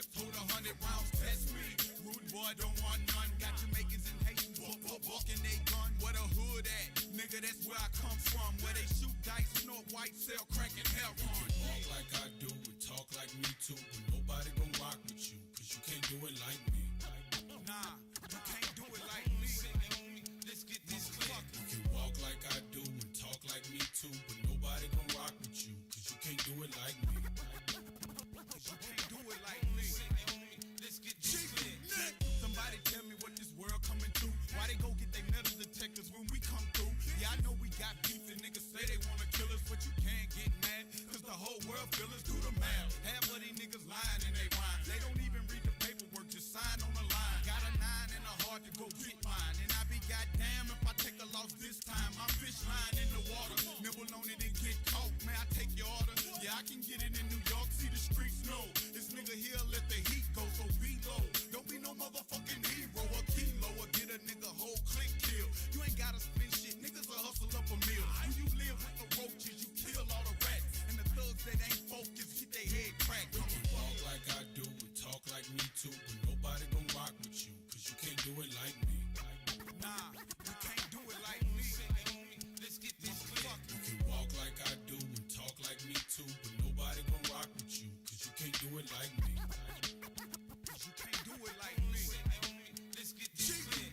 clips, hold 100 rounds, test me. Rude boy, don't want none. Got Jamaicans and Haitians, bucking they gun. Where the hood at? Nigga, that's where I come from. Where they shoot dice, snort white, sell crack and hell run. You can walk like I do and talk like me too, but nobody gon' rock with you, cause you can't do it like me. Nah, you can't do it like me. Let's get this clear. You can walk like I do and talk like me too, but nobody gon' rock with you, cause you can't do it like me. Cause you can't do it like me. Let's get this clear. Somebody tell me what this world coming to. Why they go get they metal detectors when we come through? Yeah, I know we got beef and niggas say they wanna kill us, but you can't get mad, cause the whole world feel us. Do the math. Half of these niggas lying in they rhyme. They don't even read the paperwork, just sign on the line. Got a 9 and a heart to go get mine, and I be goddamn if I take a loss this time. I'm fish line in the water, nibble on it and get caught. Man, I take your order. Yeah, I can get it in New York, see the streets know. This nigga here let the heat go, so be low. Don't be no motherfucking hero or kilo or get a nigga whole click kill. You ain't gotta spend shit, niggas will hustle up a meal. When you live with the roaches, you kill all the rats. And the thugs that ain't focused, get their head cracked. You can walk like I do and talk like me too, but nobody gon' rock with you, cause you can't do it like me. Nah, you can't do it like me. Let's get this clear. You can walk like I do and talk like me too, but nobody gon' rock with you, cause you can't do it like me. Cause you can't do it like me. Let's get this clear.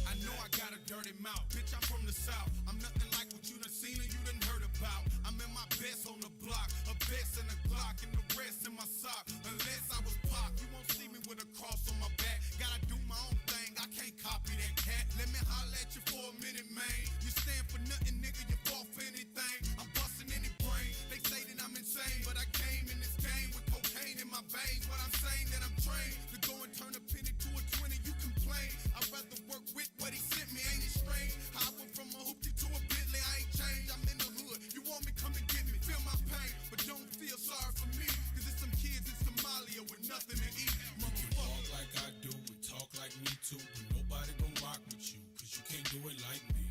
I know I got a dirty mouth, bitch, I'm from the south. I'm nothing like what you done seen or you done heard about. I'm in my best on the block, a vest and a Glock and the rest in my sock. Unless I was Pac, you won't see me with a cross on my back. Gotta do my own thing, I can't copy that cat. Let me holler at you for a minute, man. You stand for nothing, nigga, you fall for anything. I'm busting any brain, they say that I'm insane, but I came in this game with cocaine in my veins. What I'm saying that I'm trained to go and turn a penny to a 20, you complain. I'd rather work with what he sent me, ain't it strange? How I went from a hoopty to a Bentley, I ain't changed, I'm in the hood. You want me, come and get me, feel my pain, but don't feel sorry for me, cause it's some kids in Somalia with nothing to eat. You can walk like I do and talk like me too, but nobody gon' rock with you, cause you can't do it like me.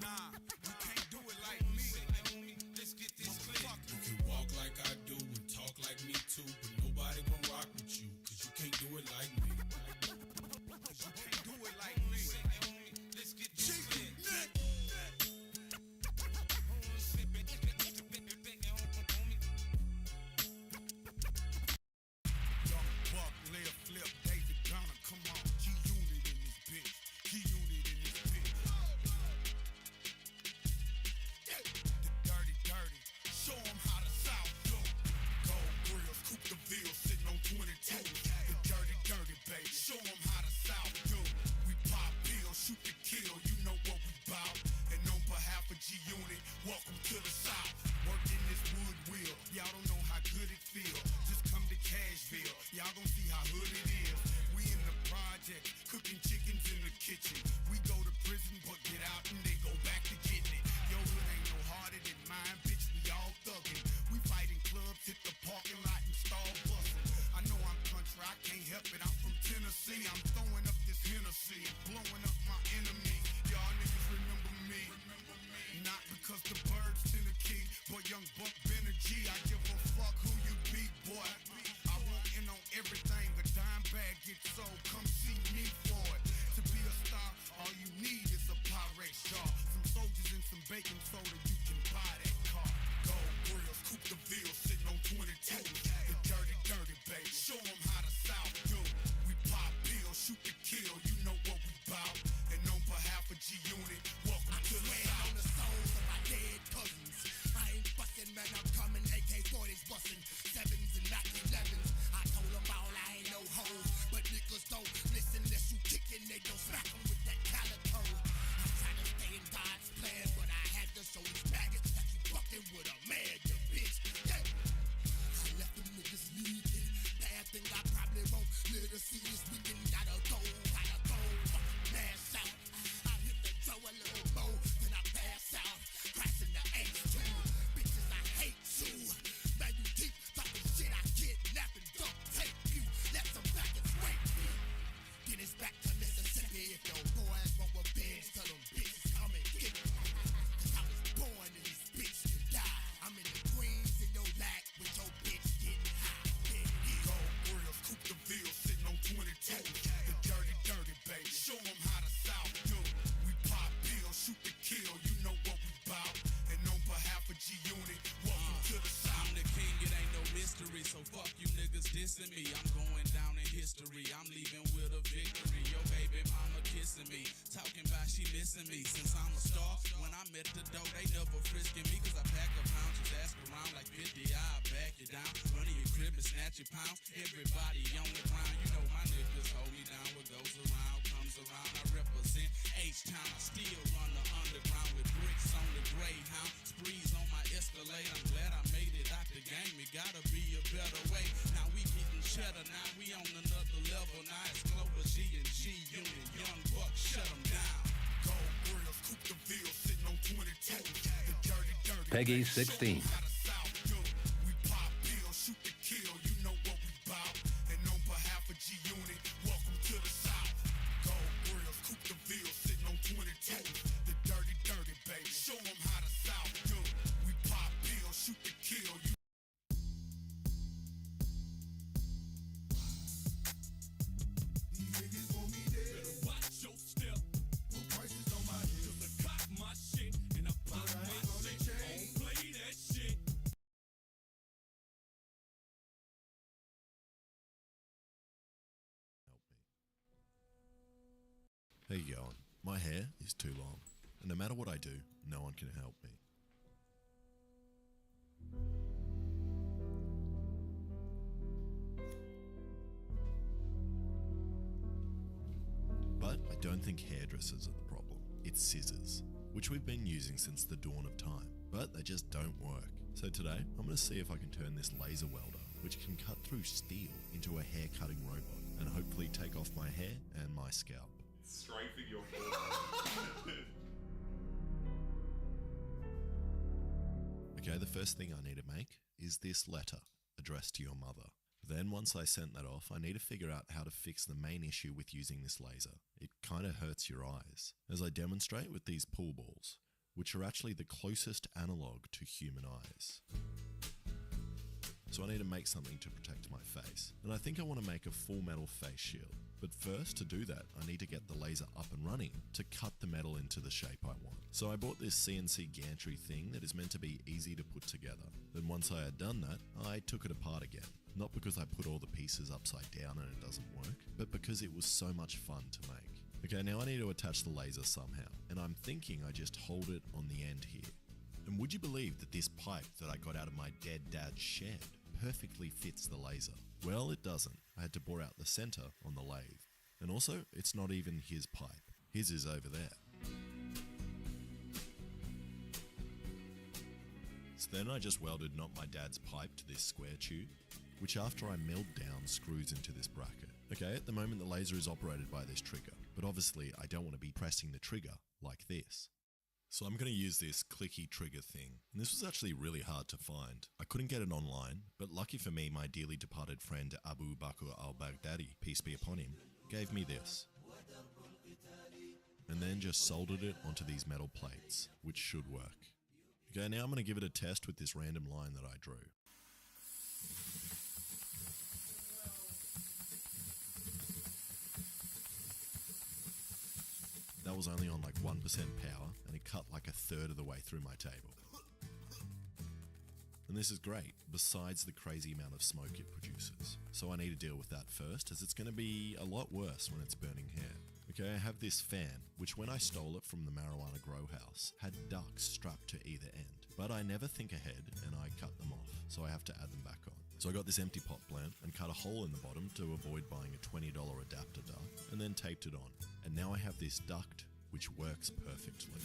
Nah, you can't do it like me. Let's get this clear. You can walk like I do and talk like me too, but nobody gon' rock with you, cause you can't do it like me. Cause you can't do it like me. Let's get this clear. Young Buck, Lair Flip, David Gunner, come on. G-Unit in this bitch. G-Unit in this bitch. The dirty, show 'em how the South do. Gold grills, Coupe de Ville, sitting on 22. The dirty, baby, show 'em how the South do. We pop pills, shoot to kill, you know what we bout. And on behalf of G-Unit, welcome to the South. Working this wood wheel, y'all don't know how good it feel. Just come to Cashville, y'all gon' see how hood it is. We in the project, cooking chickens in the kitchen. We go to prison, but get out and they go back to getting it. Your hood ain't no harder than mine, bitch, we all thuggin'. We fight in clubs, hit the parking lot and start bustin'. I know I'm country, I can't help it, I'm from Tennessee. I'm throwing up this Hennessy, blowing up my enemy. Y'all niggas remember me. Not because the birds tend to key, but young Buck been a G. I give a fuck who you be, boy. I want in on everything, a dime bag gets sold, come see me for it. To be a star, all you need is a Pyrex jar, some soldiers and some baking soda, you can buy that car. Gold grills, Coupe de Ville, sitting on 22. The dirty, baby, show 'em how the South do. We pop pills, shoot to kill, you know what we bout. And on behalf of G-Unit, welcome to the South. On the souls of my dead cousins. I ain't bustin', man, I'm coming. AK-40s bustin', 7s and Mac 11s. I told them all I ain't no hoe, but niggas don't listen unless you kickin', they don't smack 'em with that calico. I'm trying to stay in God's plan, but I had to show these dissing me. I'm going down in history. I'm leaving with a victory. Your baby mama kissing me, talking about she missing me. Since I'm a star, when I'm at the door, they never frisking me. Cause I pack a pound, just ask around like 50, I'll back you down. Run in your crib and snatch your pounds. Everybody on the ground, you know my niggas hold me down. What goes around comes around. I represent H-Town. I still run the underground with bricks on the Greyhound. Sprees on my Escalade. I'm glad I made it out the game. It gotta be a better way. Now we getting cheddar. Now we on another level. Now it's Clover G and G Unit. Young Buck, shut them down. Gold grills, coupe the Ville, sitting on 22. The dirty, dirty. Peggy 16. How the South do. We pop pills, shoot to kill. You know what we bout. And on behalf of G Unit, welcome to the South. Gold grills, coupe the Ville, sitting on 22. The dirty, dirty, baby. Show them how the South do. We pop pills, shoot to kill. You Watch your step. Put prices on my head. Cause I got my shit and I pop my shit. Don't play that shit. How you going? My hair is too long, and no matter what I do, no one can help me. But I don't think hairdressers are the problem. It's scissors, which we've been using since the dawn of time, but they just don't work. So today, I'm going to see if I can turn this laser welder, which can cut through steel, into a hair cutting robot, and hopefully take off my hair and my scalp. Strafing your forehead. Okay, the first thing I need to make is this letter addressed to your mother. Then once I sent that off, I need to figure out how to fix the main issue with using this laser. It kind of hurts your eyes, as I demonstrate with these pool balls, which are actually the closest analog to human eyes. So I need to make something to protect my face, and I think I want to make a full metal face shield. But first, to do that, I need to get the laser up and running to cut the metal into the shape I want. So I bought this CNC gantry thing that is meant to be easy to put together. Then once I had done that, I took it apart again. Not because I put all the pieces upside down and it doesn't work, but because it was so much fun to make. Okay, now I need to attach the laser somehow, and I'm thinking I just hold it on the end here. And would you believe that this pipe that I got out of my dead dad's shed perfectly fits the laser? Well, it doesn't. I had to bore out the center on the lathe. And also, it's not even his pipe. His is over there. So then I just welded not my dad's pipe to this square tube, which after I milled down screws into this bracket. Okay, at the moment the laser is operated by this trigger, but obviously I don't want to be pressing the trigger like this. So I'm going to use this clicky trigger thing, and this was actually really hard to find. I couldn't get it online, but lucky for me, my dearly departed friend Abu Bakr al-Baghdadi, peace be upon him, gave me this. And then just soldered it onto these metal plates, which should work. Okay, now I'm going to give it a test with this random line that I drew. That was only on like 1% power, and it cut like a third of the way through my table. And this is great, besides the crazy amount of smoke it produces. So I need to deal with that first, as it's going to be a lot worse when it's burning hair. Okay, I have this fan, which when I stole it from the marijuana grow house, had ducts strapped to either end. But I never think ahead, and I cut them off, so I have to add them back on. So I got this empty pot plant and cut a hole in the bottom to avoid buying a $20 adapter duct, and then taped it on. And now I have this duct, which works perfectly.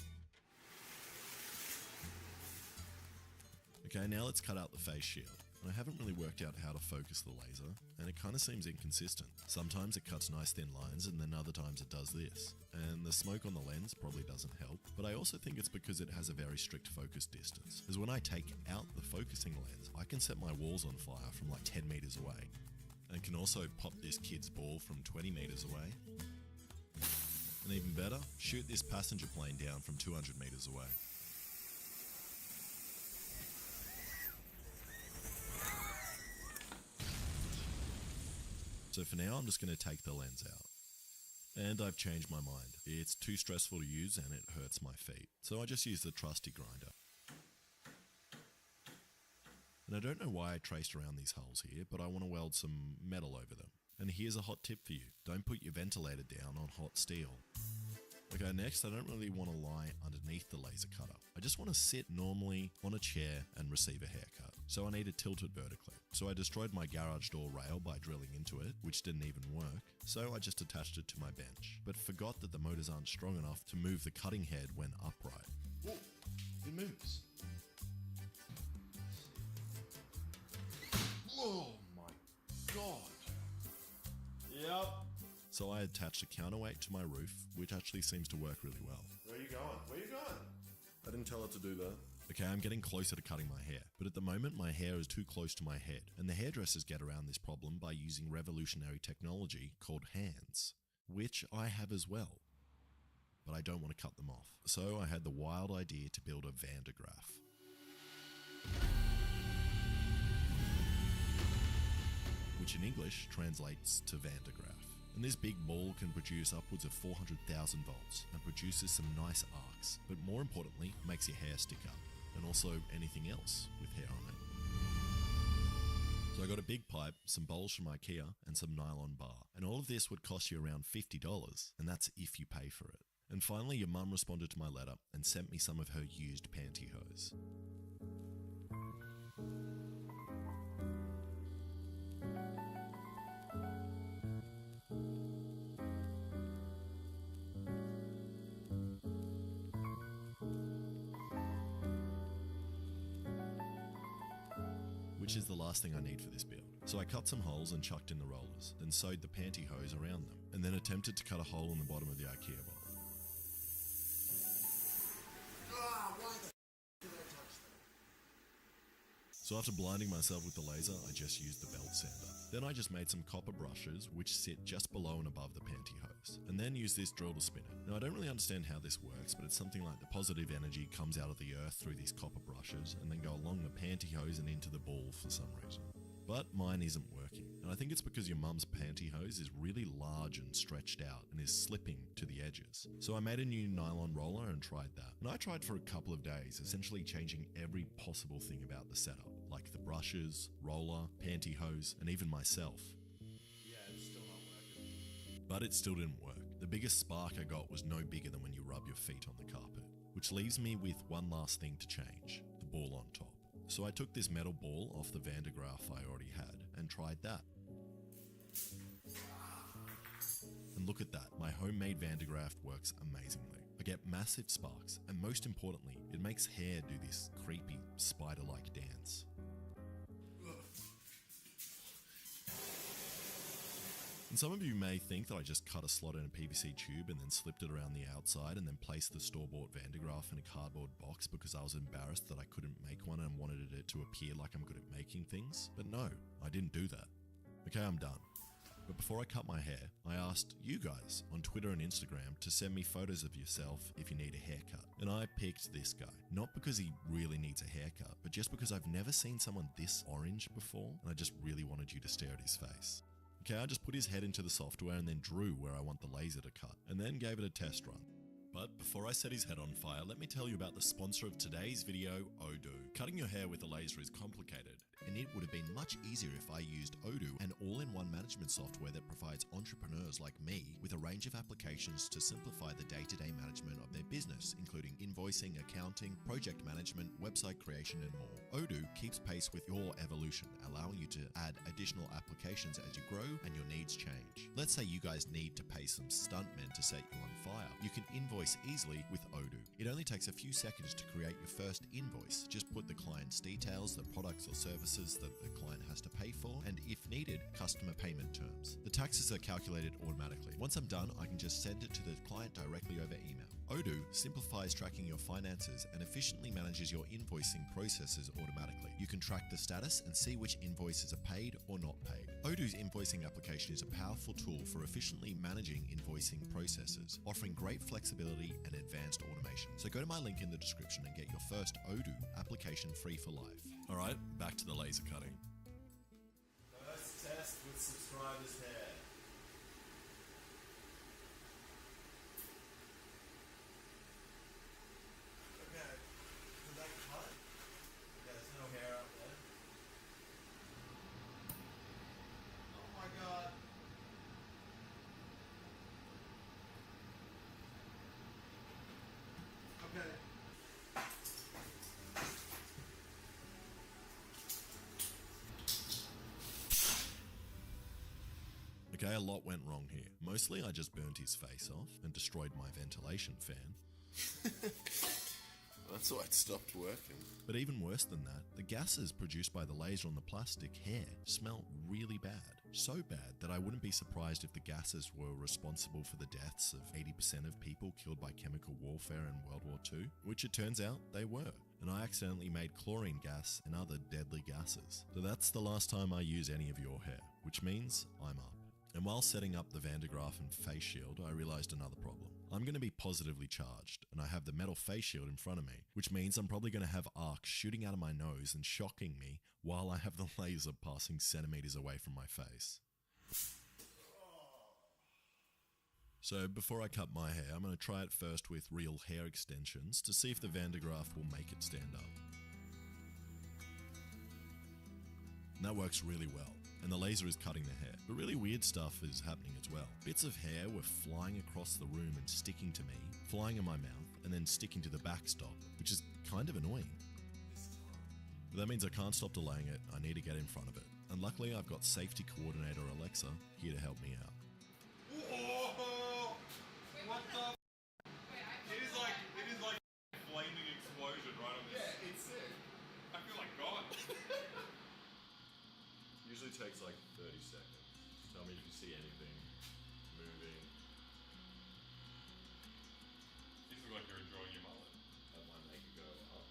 Okay, now let's cut out the face shield. I haven't really worked out how to focus the laser, and it kind of seems inconsistent. Sometimes it cuts nice thin lines, and then other times it does this. And the smoke on the lens probably doesn't help, but I also think it's because it has a very strict focus distance. As when I take out the focusing lens, I can set my walls on fire from like 10 meters away, and can also pop this kid's ball from 20 meters away. And even better, shoot this passenger plane down from 200 meters away. So for now, I'm just going to take the lens out. And I've changed my mind. It's too stressful to use and it hurts my feet. So I just use the trusty grinder. And I don't know why I traced around these holes here, but I want to weld some metal over them. And here's a hot tip for you. Don't put your ventilator down on hot steel. Okay, next, I don't really want to lie underneath the laser cutter. I just want to sit normally on a chair and receive a haircut. So I need it tilted vertically. So I destroyed my garage door rail by drilling into it, which didn't even work. So I just attached it to my bench, but forgot that the motors aren't strong enough to move the cutting head when upright. Whoa, it moves. Oh my god. Yep. So I attached a counterweight to my roof, which actually seems to work really well. Where are you going? Where are you going? I didn't tell her to do that. Okay, I'm getting closer to cutting my hair, but at the moment my hair is too close to my head, and the hairdressers get around this problem by using revolutionary technology called hands, which I have as well. But I don't want to cut them off. So I had the wild idea to build a Van de Graaff. Which in English translates to Van de Graaff. And this big ball can produce upwards of 400,000 volts and produces some nice arcs, but more importantly, makes your hair stick up, and also anything else with hair on it. So I got a big pipe, some bowls from IKEA, and some nylon bar. And all of this would cost you around $50, and that's if you pay for it. And finally, your mum responded to my letter and sent me some of her used pantyhose. Which is the last thing I need for this build. So I cut some holes and chucked in the rollers, then sewed the pantyhose around them, and then attempted to cut a hole in the bottom of the IKEA bowl. So after blinding myself with the laser, I just used the belt sander. Then I just made some copper brushes which sit just below and above the pantyhose, and then used this drill to spin it. Now I don't really understand how this works, but it's something like the positive energy comes out of the earth through these copper brushes and then go along the pantyhose and into the ball for some reason. But mine isn't working, and I think it's because your mum's pantyhose is really large and stretched out and is slipping to the edges. So I made a new nylon roller and tried that. And I tried for a couple of days, essentially changing every possible thing about the setup, like the brushes, roller, pantyhose, and even myself. Yeah, it's still not working. But it still didn't work. The biggest spark I got was no bigger than when you rub your feet on the carpet, which leaves me with one last thing to change, the ball on top. So I took this metal ball off the Van de Graaff I already had and tried that. And look at that, my homemade Van de Graaff works amazingly. I get massive sparks, and most importantly, it makes hair do this creepy, spider-like dance. And some of you may think that I just cut a slot in a PVC tube and then slipped it around the outside and then placed the store-bought Van de Graaff in a cardboard box because I was embarrassed that I couldn't make one and wanted it to appear like I'm good at making things. But no, I didn't do that. Okay, I'm done. But before I cut my hair, I asked you guys on Twitter and Instagram to send me photos of yourself if you need a haircut. And I picked this guy. Not because he really needs a haircut, but just because I've never seen someone this orange before, and I just really wanted you to stare at his face. Okay, I just put his head into the software and then drew where I want the laser to cut, and then gave it a test run. But before I set his head on fire, let me tell you about the sponsor of today's video, Odoo. Cutting your hair with a laser is complicated, and it would have been much easier if I used Odoo, an all-in-one management software that provides entrepreneurs like me with a range of applications to simplify the day-to-day management of their business, including invoicing, accounting, project management, website creation, and more. Odoo keeps pace with your evolution, allowing you to add additional applications as you grow and your needs change. Let's say you guys need to pay some stuntmen to set you on fire. You can invoice easily with Odoo. It only takes a few seconds to create your first invoice. Just put the client's details, the products or services that the client has to pay for, and if needed, customer payment terms. The taxes are calculated automatically. Once I'm done, I can just send it to the client directly over email. Odoo simplifies tracking your finances and efficiently manages your invoicing processes automatically. You can track the status and see which invoices are paid or not paid. Odoo's invoicing application is a powerful tool for efficiently managing invoicing processes, offering great flexibility and advanced automation. So go to my link in the description and get your first Odoo application free for life. Alright, back to the laser cutting. First test with subscribers' hair. Okay, did that cut? Yeah, there's no hair up there. Okay, a lot went wrong here. Mostly I just burnt his face off and destroyed my ventilation fan. That's why it stopped working. But even worse than that, the gases produced by the laser on the plastic hair smell really bad. So bad that I wouldn't be surprised if the gases were responsible for the deaths of 80% of people killed by chemical warfare in World War II, which it turns out they were. And I accidentally made chlorine gas and other deadly gases. So that's the last time I use any of your hair, which means I'm up. And while setting up the Van de Graaff and face shield, I realized another problem. I'm going to be positively charged, and I have the metal face shield in front of me, which means I'm probably going to have arcs shooting out of my nose and shocking me while I have the laser passing centimeters away from my face. So before I cut my hair, I'm going to try it first with real hair extensions to see if the Van de Graaff will make it stand up. And that works really well, and the laser is cutting the hair. But really weird stuff is happening as well. Bits of hair were flying across the room and sticking to me, flying in my mouth, and then sticking to the backstop, which is kind of annoying. But that means I can't stop delaying it, I need to get in front of it. And luckily I've got safety coordinator Alexa here to help me out. Whoa! What the? It is like a flaming explosion right on this. Yeah, it's sick. I feel like God. Usually takes like 30 seconds. Tell me if you see anything moving. You look like you're enjoying your mullet. That might make it go up.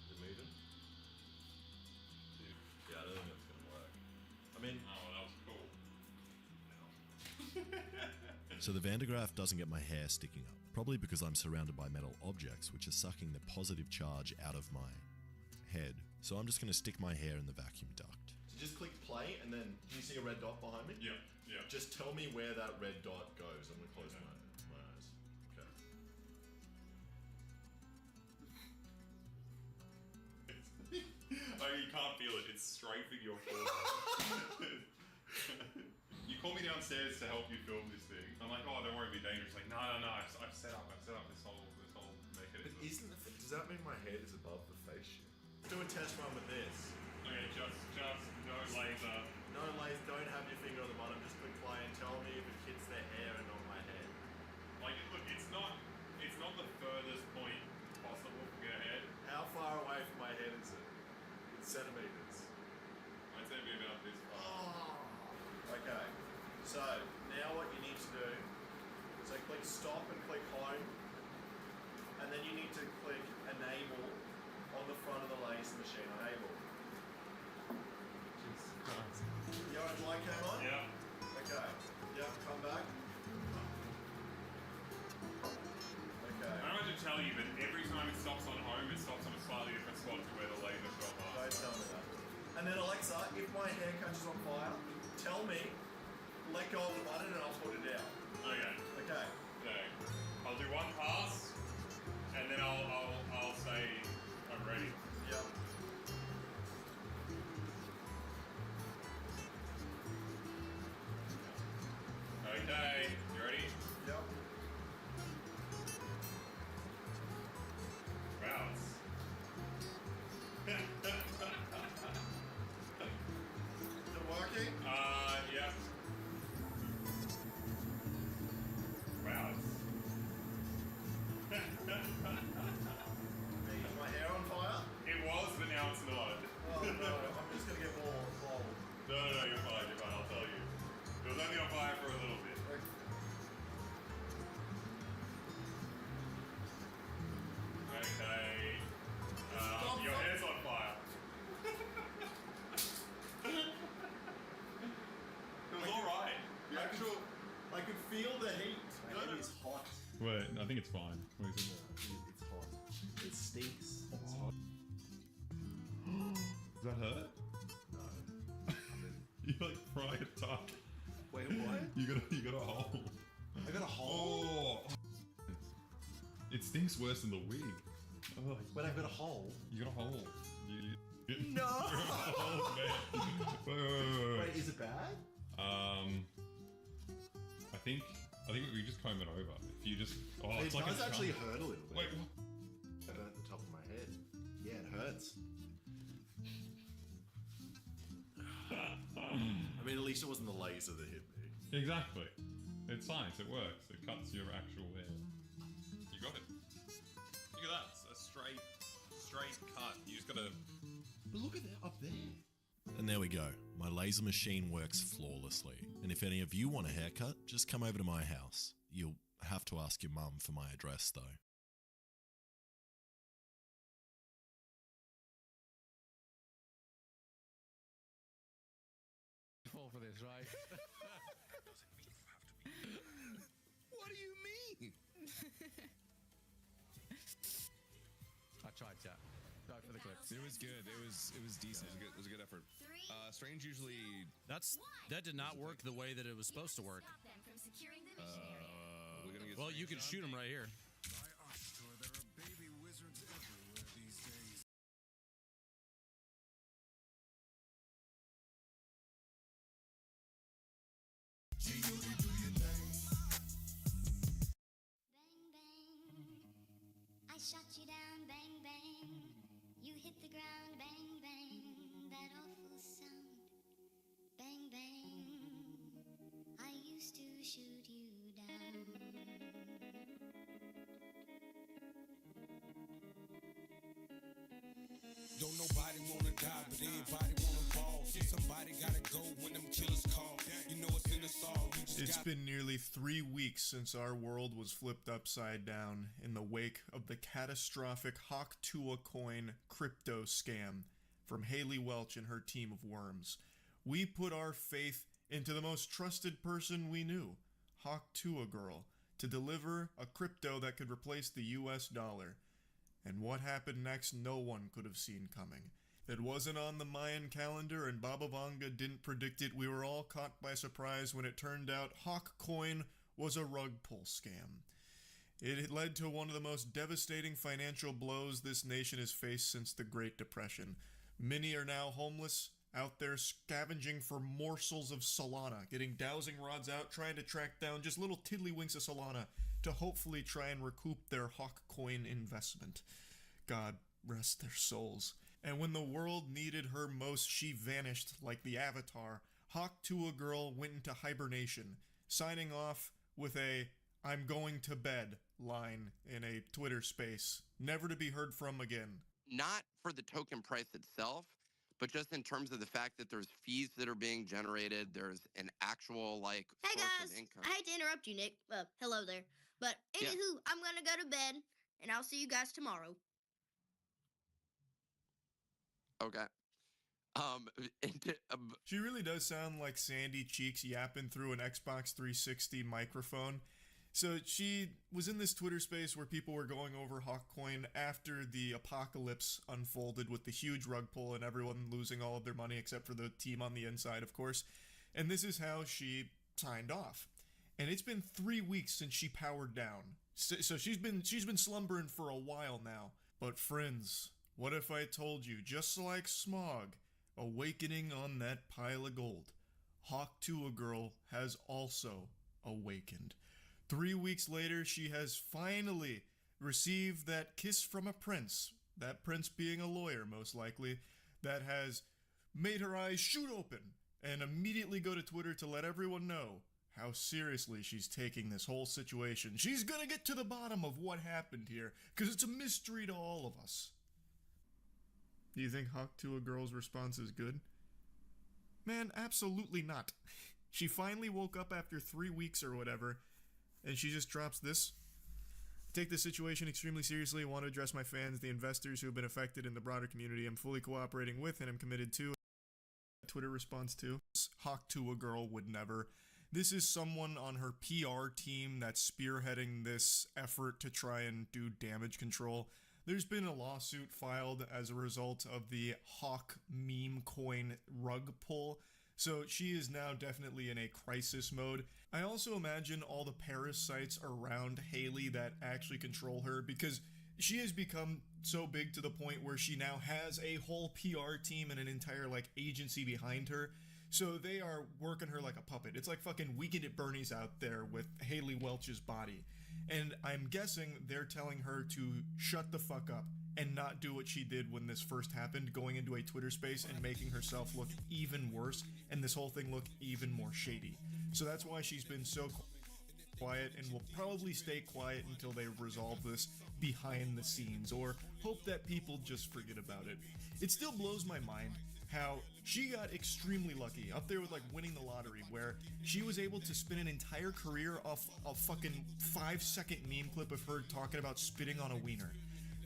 Is it moving? Yeah, I don't think that's gonna work. I mean, Oh, that was cool. So the Van de Graaff doesn't get my hair sticking up, probably because I'm surrounded by metal objects which are sucking the positive charge out of my head. So I'm just going to stick my hair in the vacuum duct. so just click play and then, can you see a red dot behind me? Yeah, yeah. Just tell me where that red dot goes. I'm gonna close my eyes. Okay. Oh, you can't feel it. It's strafing your forehead. You call me downstairs to help you film this thing. I'm like, oh, don't worry, it'll be dangerous. Like, no. I've set up this whole mechanism. But does that mean my head is above the face shield? Do a test run with this. Okay, just no laser. No laser, don't have your finger on the bottom, just click play and tell me if it hits the hair and not my head. Like, look, it's not the furthest point possible from your head. How far away from my head is it? In centimeters. I'd say it'd be about this far. Okay, so now what you need to do is click stop and click home, and then you need to click enable on the front of the laser machine. Enable. Your light came on? Yeah. Okay. Yep, come back. Okay. I don't have to tell you, but every time it stops on home, it stops on a slightly different spot to where the laser shot Don't last. tell me that. And then Alexa, if my hair catches on fire, tell me, let go of the button and I'll put it out. Okay. Okay. Okay. I'll do one pass, and then I'll say I'm ready. Yep. Okay. You ready? Yep. Wow. Is it working? Yeah. Wow. Is my hair on fire? It was, but now it's not. Oh no, I'm just gonna get more cold. No, you're fine, I'll tell you. It was only on fire for a little bit. Okay. Your hair's on fire. It was alright. The actual... I could feel the heat. No, no. It's hot. Wait, I think it's fine. It's hot. It stinks. It's hot. Does that hurt? No. You like fry a duck. Wait, what? You got a hole. I got a hole. Oh. It stinks worse than the wig. Oh, But I've got a hole. you got a hole. You No! oh, man. Wait. Wait, is it bad? I think we just comb it over. If you just it's It like does a actually chunk. hurt a little bit. Wait, what? I burnt the top of my head. Yeah, it hurts. least it wasn't the laser that hit me. Exactly. It's science. It works. It cuts your actual hair. You got it. Look at that. It's a straight cut. You just gotta. But look at that up there. And there we go. My laser machine works flawlessly. And if any of you want a haircut, just come over to my house. You'll have to ask your mum for my address though. Fall for this, right? What do you mean? I tried, chat. Tried for the clips. It was good. It was decent. It was a good effort. Strange usually. That did not work the way that it was supposed to work. Stop them from securing the mission area. We're gonna get Well, you can shoot him right here. By Octor, there are baby wizards everywhere these days. Bang, bang. I shot you down, bang, bang. You hit the ground, bang, bang. That awful sound, bang, bang. I used to shoot you down. Don't nobody wanna die, but everybody wanna fall. Somebody gotta go when them killers call. You know it's in us all. It's been nearly 3 weeks since our world was flipped upside down in the wake of the catastrophic Hawk Tuah coin crypto scam from Haley Welch and her team of worms. We put our faith into the most trusted person we knew, Hawk Tuah Girl, to deliver a crypto that could replace the US dollar. And what happened next, no one could have seen coming. It wasn't on the Mayan calendar, and Baba Vanga didn't predict it. We were all caught by surprise when it turned out Hawk Coin was a rug pull scam. It led to one of the most devastating financial blows this nation has faced since the Great Depression. Many are now homeless, out there scavenging for morsels of Solana, getting dowsing rods out, trying to track down just little tiddlywinks of Solana to hopefully try and recoup their Hawk Coin investment. God rest their souls. And when the world needed her most, she vanished like the Avatar. Hawk Tuah Girl went into hibernation, signing off with a "I'm going to bed" line in a Twitter space, never to be heard from again. Not for the token price itself, but just in terms of the fact that there's fees that are being generated, there's an actual Hey source guys, of income. I hate to interrupt you, Nick. Hello there. But Yeah. anywho, I'm gonna go to bed, and I'll see you guys tomorrow. Okay. She really does sound like Sandy Cheeks yapping through an Xbox 360 microphone. So she was in this Twitter space where people were going over Hawkcoin after the apocalypse unfolded with the huge rug pull and everyone losing all of their money except for the team on the inside, of course. And this is how she signed off. And it's been 3 weeks since she powered down. So she's been slumbering for a while now. But friends, what if I told you, just like Smog, awakening on that pile of gold, Hawk Tuah Girl has also awakened. 3 weeks later, she has finally received that kiss from a prince, that prince being a lawyer most likely, that has made her eyes shoot open and immediately go to Twitter to let everyone know how seriously she's taking this whole situation. She's gonna get to the bottom of what happened here, because it's a mystery to all of us. Do you think Hawk Tuah Girl's response is good? Man, absolutely not. She finally woke up after 3 weeks or whatever, and she just drops this. I take this situation extremely seriously. I want to address my fans, the investors who have been affected in the broader community. I'm fully cooperating with and I'm committed to. Twitter response to Hawk Tuah Girl would never. This is someone on her PR team that's spearheading this effort to try and do damage control. There's been a lawsuit filed as a result of the Hawk meme coin rug pull, so she is now definitely in a crisis mode. I also imagine all the parasites around Haley that actually control her, because she has become so big to the point where she now has a whole PR team and an entire agency behind her. So they are working her like a puppet. It's like fucking Weekend at Bernie's out there with Haley Welch's body. And I'm guessing they're telling her to shut the fuck up and not do what she did when this first happened, going into a Twitter space and making herself look even worse and this whole thing look even more shady. So that's why she's been so quiet and will probably stay quiet until they resolve this behind the scenes, or hope that people just forget about it. It still blows my mind how she got extremely lucky, up there with like winning the lottery, where she was able to spin an entire career off a fucking 5-second meme clip of her talking about spitting on a wiener.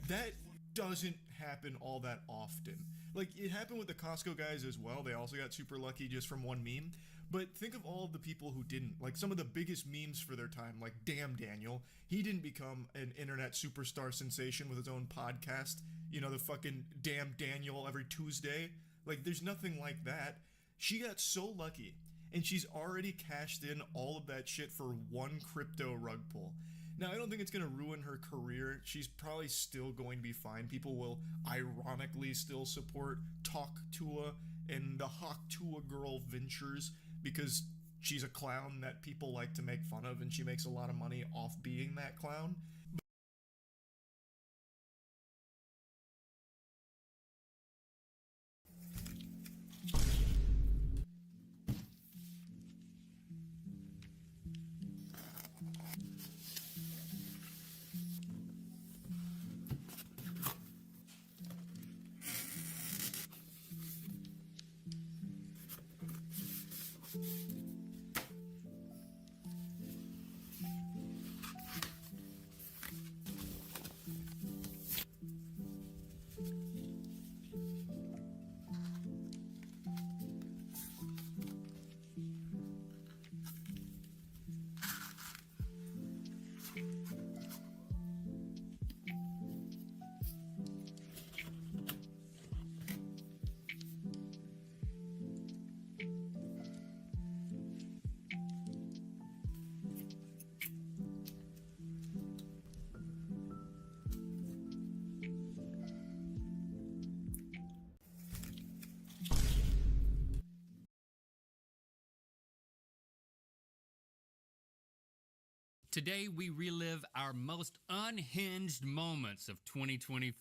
That doesn't happen all that often. Like, it happened with the Costco guys as well. They also got super lucky just from one meme. But think of all of the people who didn't. Like, some of the biggest memes for their time, like Damn Daniel. He didn't become an internet superstar sensation with his own podcast. You know, the fucking Damn Daniel every Tuesday. Like, there's nothing like that. She got so lucky, and she's already cashed in all of that shit for one crypto rug pull. Now, I don't think it's going to ruin her career. She's probably still going to be fine. People will ironically still support Talk Tua and the Hawk Tua girl ventures because she's a clown that people like to make fun of, and she makes a lot of money off being that clown. Today, we relive our most unhinged moments of 2024.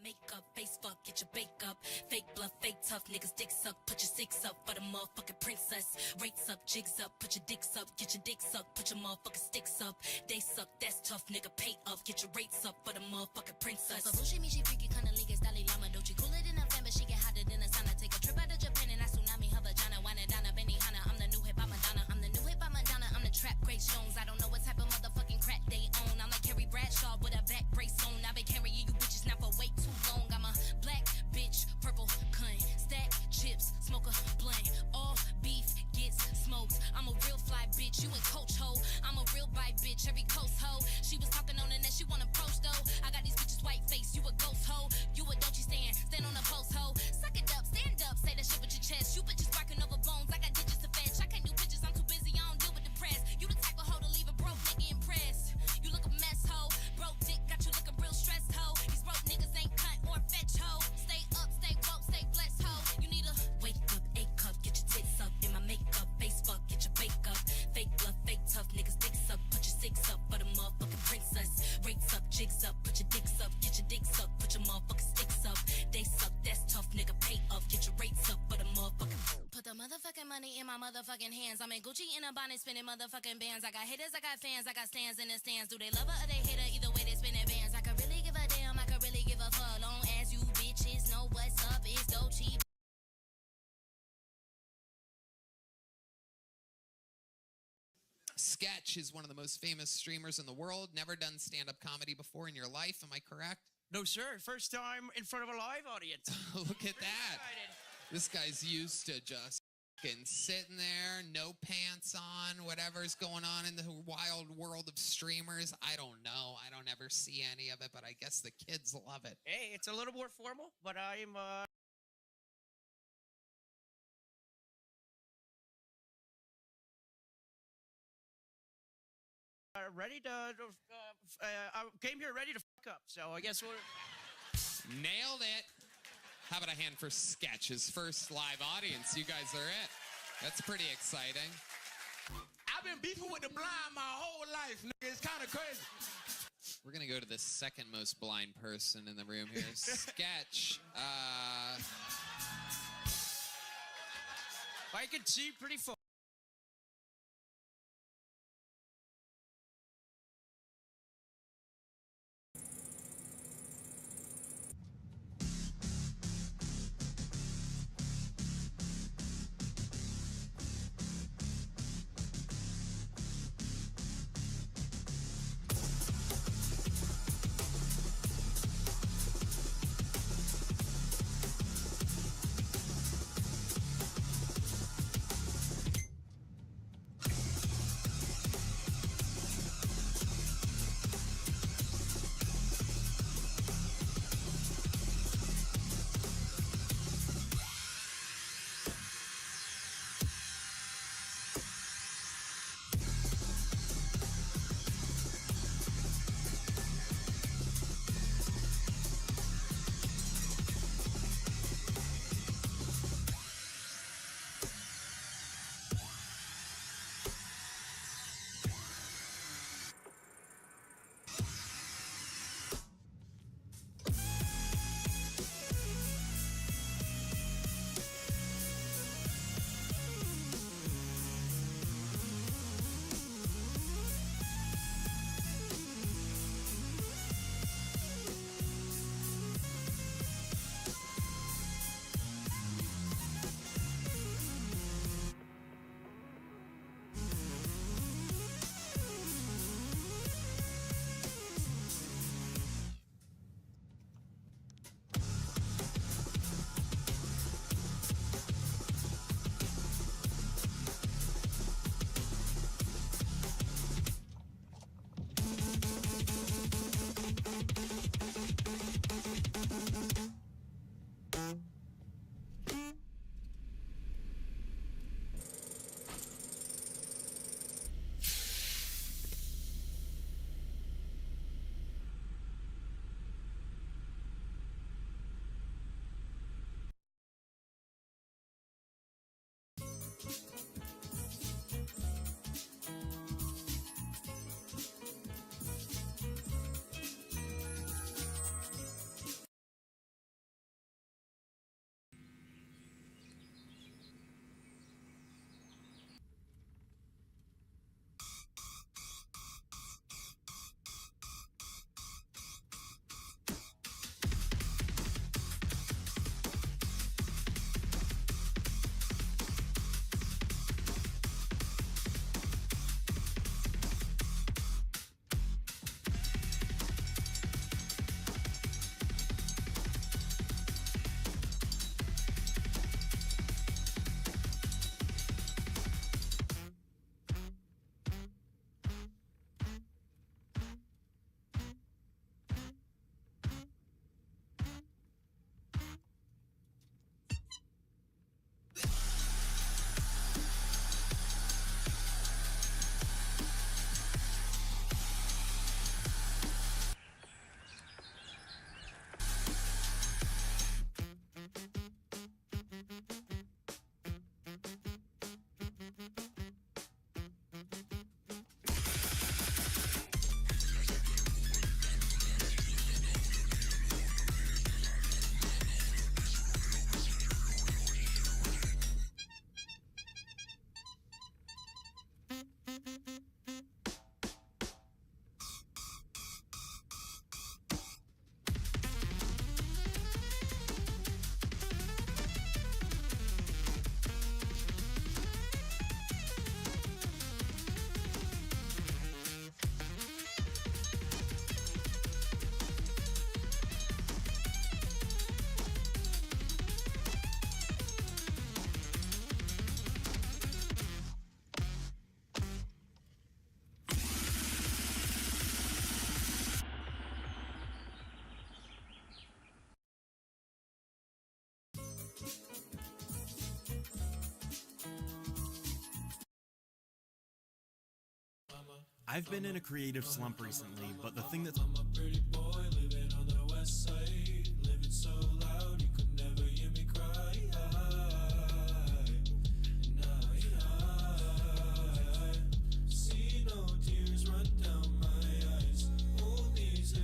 Makeup, face fuck, get your bake up. Fake bluff, fake tough, niggas dick suck. Put your six up for the motherfucking princess. Rates up, jigs up, put your dicks up. Get your dick suck, put your motherfucking sticks up. They suck, that's tough, nigga, pay up. Get your rates up for the motherfucking princess. So bullshit me, she freaky, kinda lingus, Dalai Lama, Dochi. Cooler than a fan, but she get hotter than a sauna. Take a trip out to Japan and I tsunami her vagina. Wine it down, Benny Hanna. I'm the new hip hop Madonna. I'm the new hip hop Madonna. I'm the trap Grace Jones. I don't know what type of motherfucking crack they own. I'm like Carrie Bradshaw with a back brace on. I've been carrying you bitches now for way too long. I'm a black bitch, purple cunt. Stack chips, smoke a blunt. All beef gets smoked. I'm a real fly bitch, you in coach ho. I'm a real bite bitch, every coast ho. She was talking on the net, she wanna post though. I got these bitches white face, you a ghost ho. You a don't you stand on a post ho. Suck it up, stand up, say that shit with your chest. You bitches barking over bones, I got digits to fetch. I can't do bitches, I'm too busy, I don't deal with the press. You the type of hoe to leave a broke nigga impressed. You look a mess ho, broke dick got you looking real stressed ho. These broke niggas ain't cunt or fetch ho. Stay up, stay woke, stay blessed ho. You need a wake up, A cup, get your tits up. In my makeup, face fuck, get your bake up. Fake bluff, fake tough, niggas dicks up. Put your six up for the motherfucking princess. Rates up, jigs up, put your dicks up. Get your dicks up, put your motherfucking sticks up. They suck, that's tough, nigga, pay up. Get your rates up for the motherfucking. Put the motherfucking money in my motherfucking hands. I'm in Gucci in a bonnet, spinning motherfucking bands. I got haters, I got fans, I got stands in the stands. Do they love her or they hate her? Either way, they spinning bands. I could really give a damn, I could really give a fuck. Long as you bitches know what's up, it's Dolce. Sketch is one of the most famous streamers in the world. Never done stand-up comedy before in your life, am I correct? No, sir. First time in front of a live audience. Look at that. This guy's used to just fucking sitting there, no pants on, whatever's going on in the wild world of streamers. I don't know. I don't ever see any of it, but I guess the kids love it. Hey, it's a little more formal, but I'm ready to. I came here ready to fuck up, so I guess we're. Nailed it. How about a hand for Sketch, his first live audience? You guys are it. That's pretty exciting. I've been beefing with the blind my whole life, nigga. It's kind of crazy. gonna go to the second most blind person in the room here. Sketch. I can see pretty far. I've been in a creative slump recently, but the thing that's... I'm a pretty boy living on the west side, living so loud you could never hear me cry. See no tears run down my eyes. All these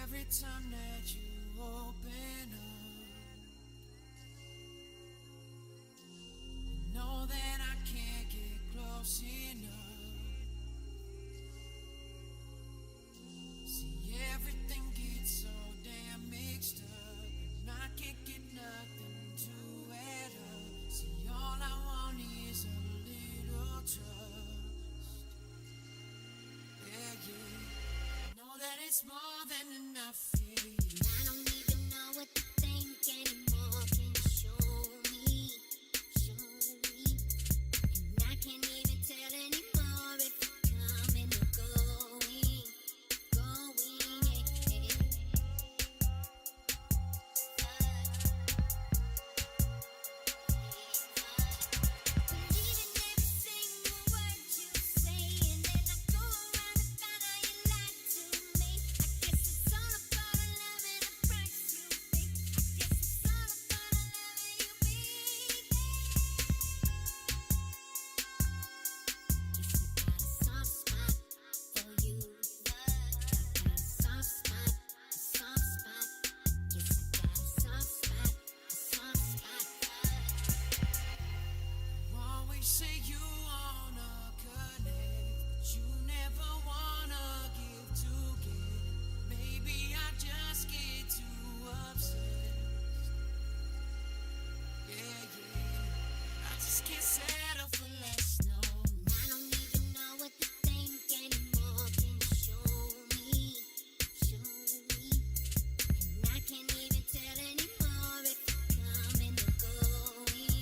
every time that you open up, you know that I can't get close enough. See, everything gets so damn mixed up, and I can't get nothing to add up. See, all I want is a little trust. Yeah, yeah. Know that it's more than enough, yeah, yeah. I don't even know what to think anymore. Can you show me? And I can't even tell anymore if you're coming or going, yeah. Believing every single word you say, and then I go around and find out you lied to me. I guess it's all about a love and a price you pay. I guess it's all about a loving you, baby. Guess I got a soft spot for you. I got a soft spot, a soft spot. Guess I got a soft spot, a soft spot. You always say you wanna connect, but you never wanna give to get. Maybe I just get too obsessed. Yeah, yeah. I just can't settle for less, no. I don't even know what to think anymore. Can you show me? And I can't even tell anymore if you're coming or going,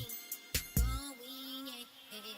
yeah.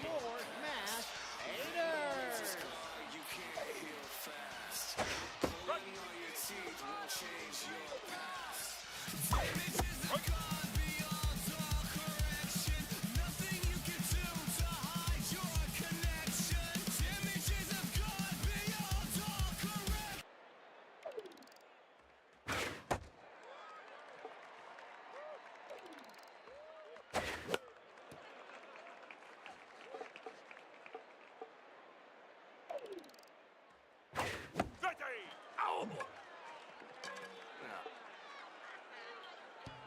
more mashed haters. You can't heal fast. Pulling all your teeth won't change your past. Images of God beyond all correction. Nothing you can do to hide your connection. Images of God beyond all correction.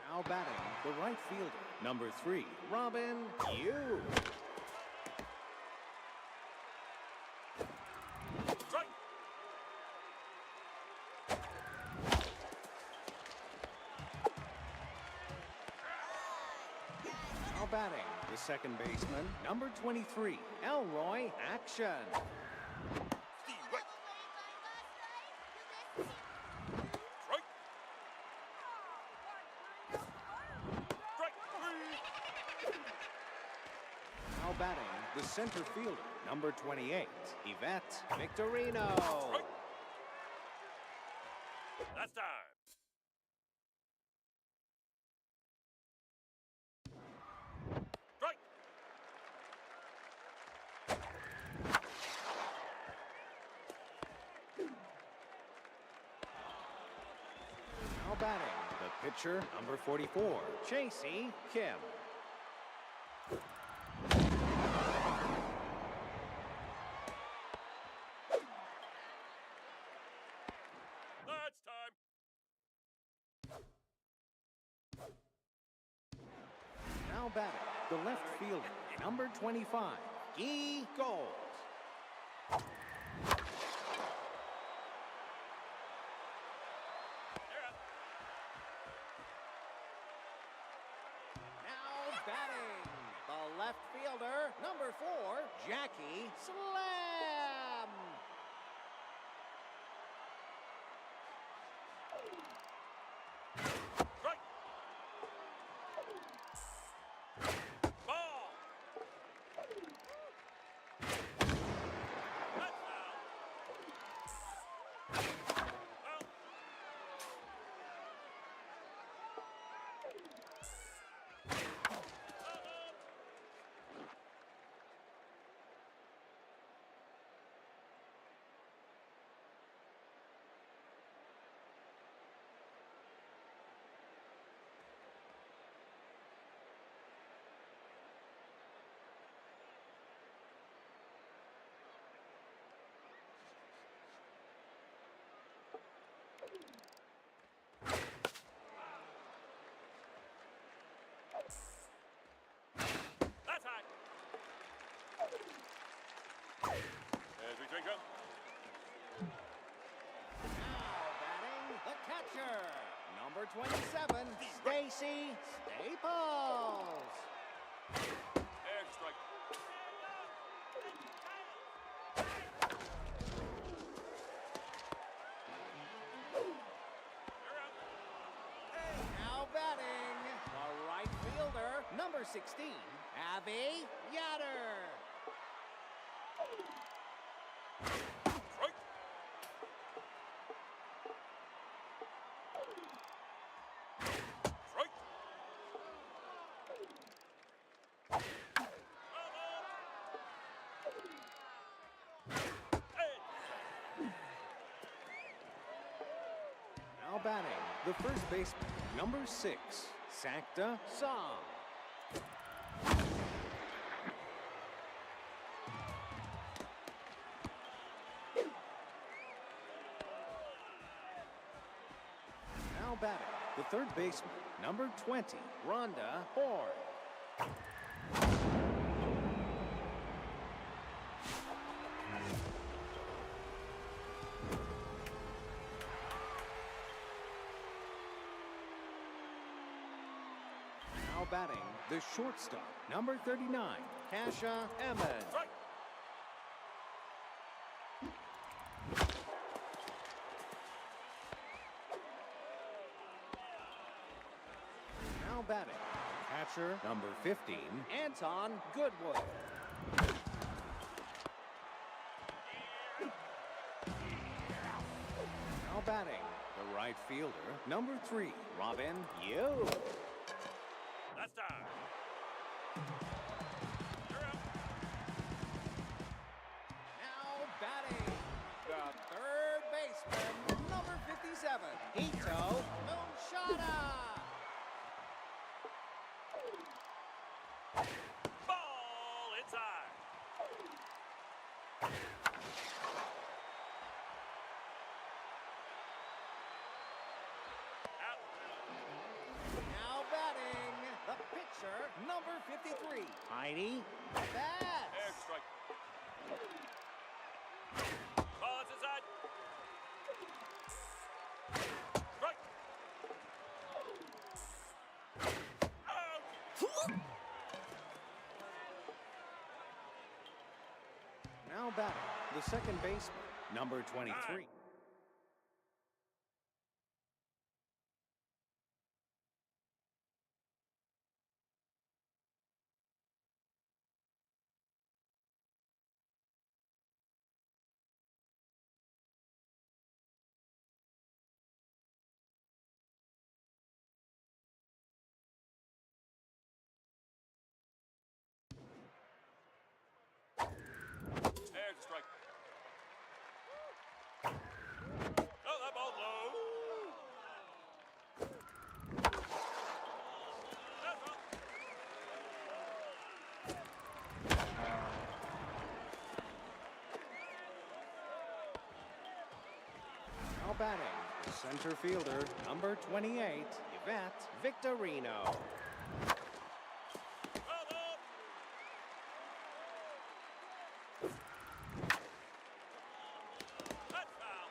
Now batting, the right fielder, number 3, Robin Yu. Now batting, the second baseman, number 23, Elroy Action. Now batting, the center fielder, number 28, Yvette Victorino. That's time. Strike. Now batting, the pitcher, number 44, Chasey Kim. That's time. Now batting, the left fielder, number 25, Guy Gold. Now batting, the left fielder, number 4, Jackie Slam. Ball. That's high. As we drink up. Now batting, the catcher, number 27, Stacy Staples. There's a strike. Now batting, the right fielder, number 16, Abby Yatter. Now batting, the first baseman, number 6, Sakta Song. Now batting, the third baseman, number 20, Rhonda Horn. Now batting, the shortstop, number 39, Kasha Emmons. Now batting, catcher, number 15, Anton Goodwood. Now batting, the right fielder, number 3, Robin Yu. That's time. You're up. Now batting, the third baseman, number 57, Hito Moonshada. Ball inside. Out. Now batting, the pitcher, number 53, Heidi Bats. Air strike. Ball is inside. Strike. Out. Now batting, the second baseman, number 23. Air strike. Oh, that ball low. That's all. Now batting, the center fielder, number 28, Yvette Victorino. That's foul.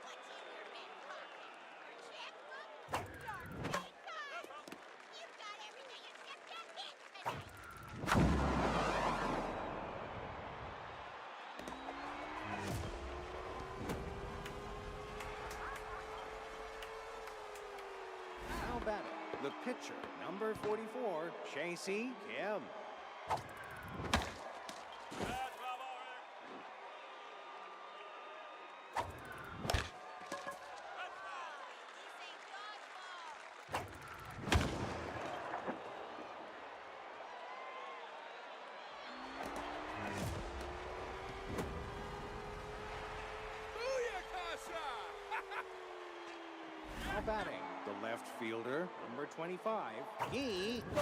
Now batting, the pitcher, number 44, Chasey Kim. Now batting, the left fielder, number 25, Yi Bo.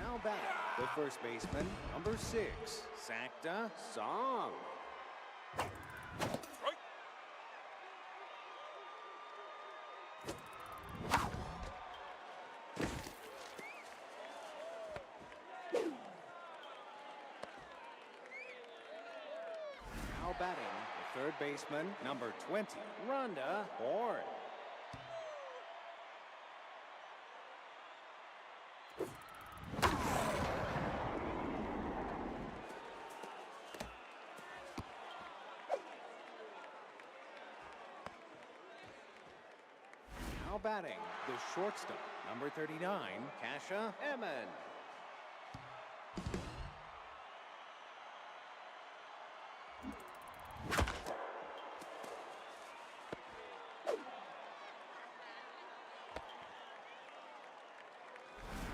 Now batting, the first baseman, number 6, Sakta Song. Now batting, the third baseman, number 20, Rhonda Horn. Now batting, the shortstop, number 39, Kasha Emmon.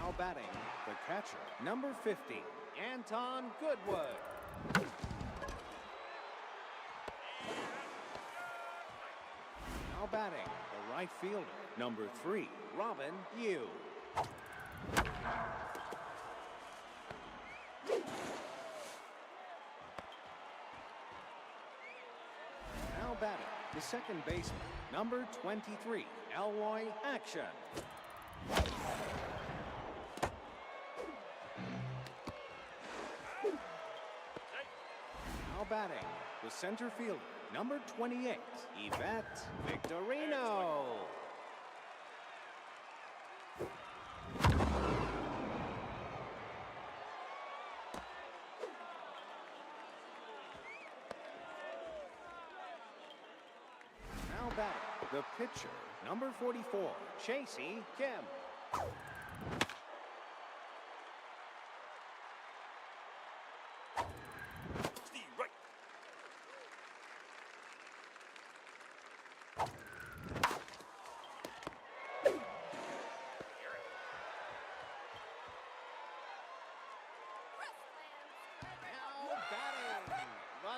Now batting, the catcher, number 50, Anton Goodwood. Now batting, the right fielder, number 3, Robin Yu. Now batting, the second baseman, number 23, Elroy Action. Now batting, the center fielder, number 28, Yvette Victorino. Now batting, the pitcher, number 44, Chasey Kim.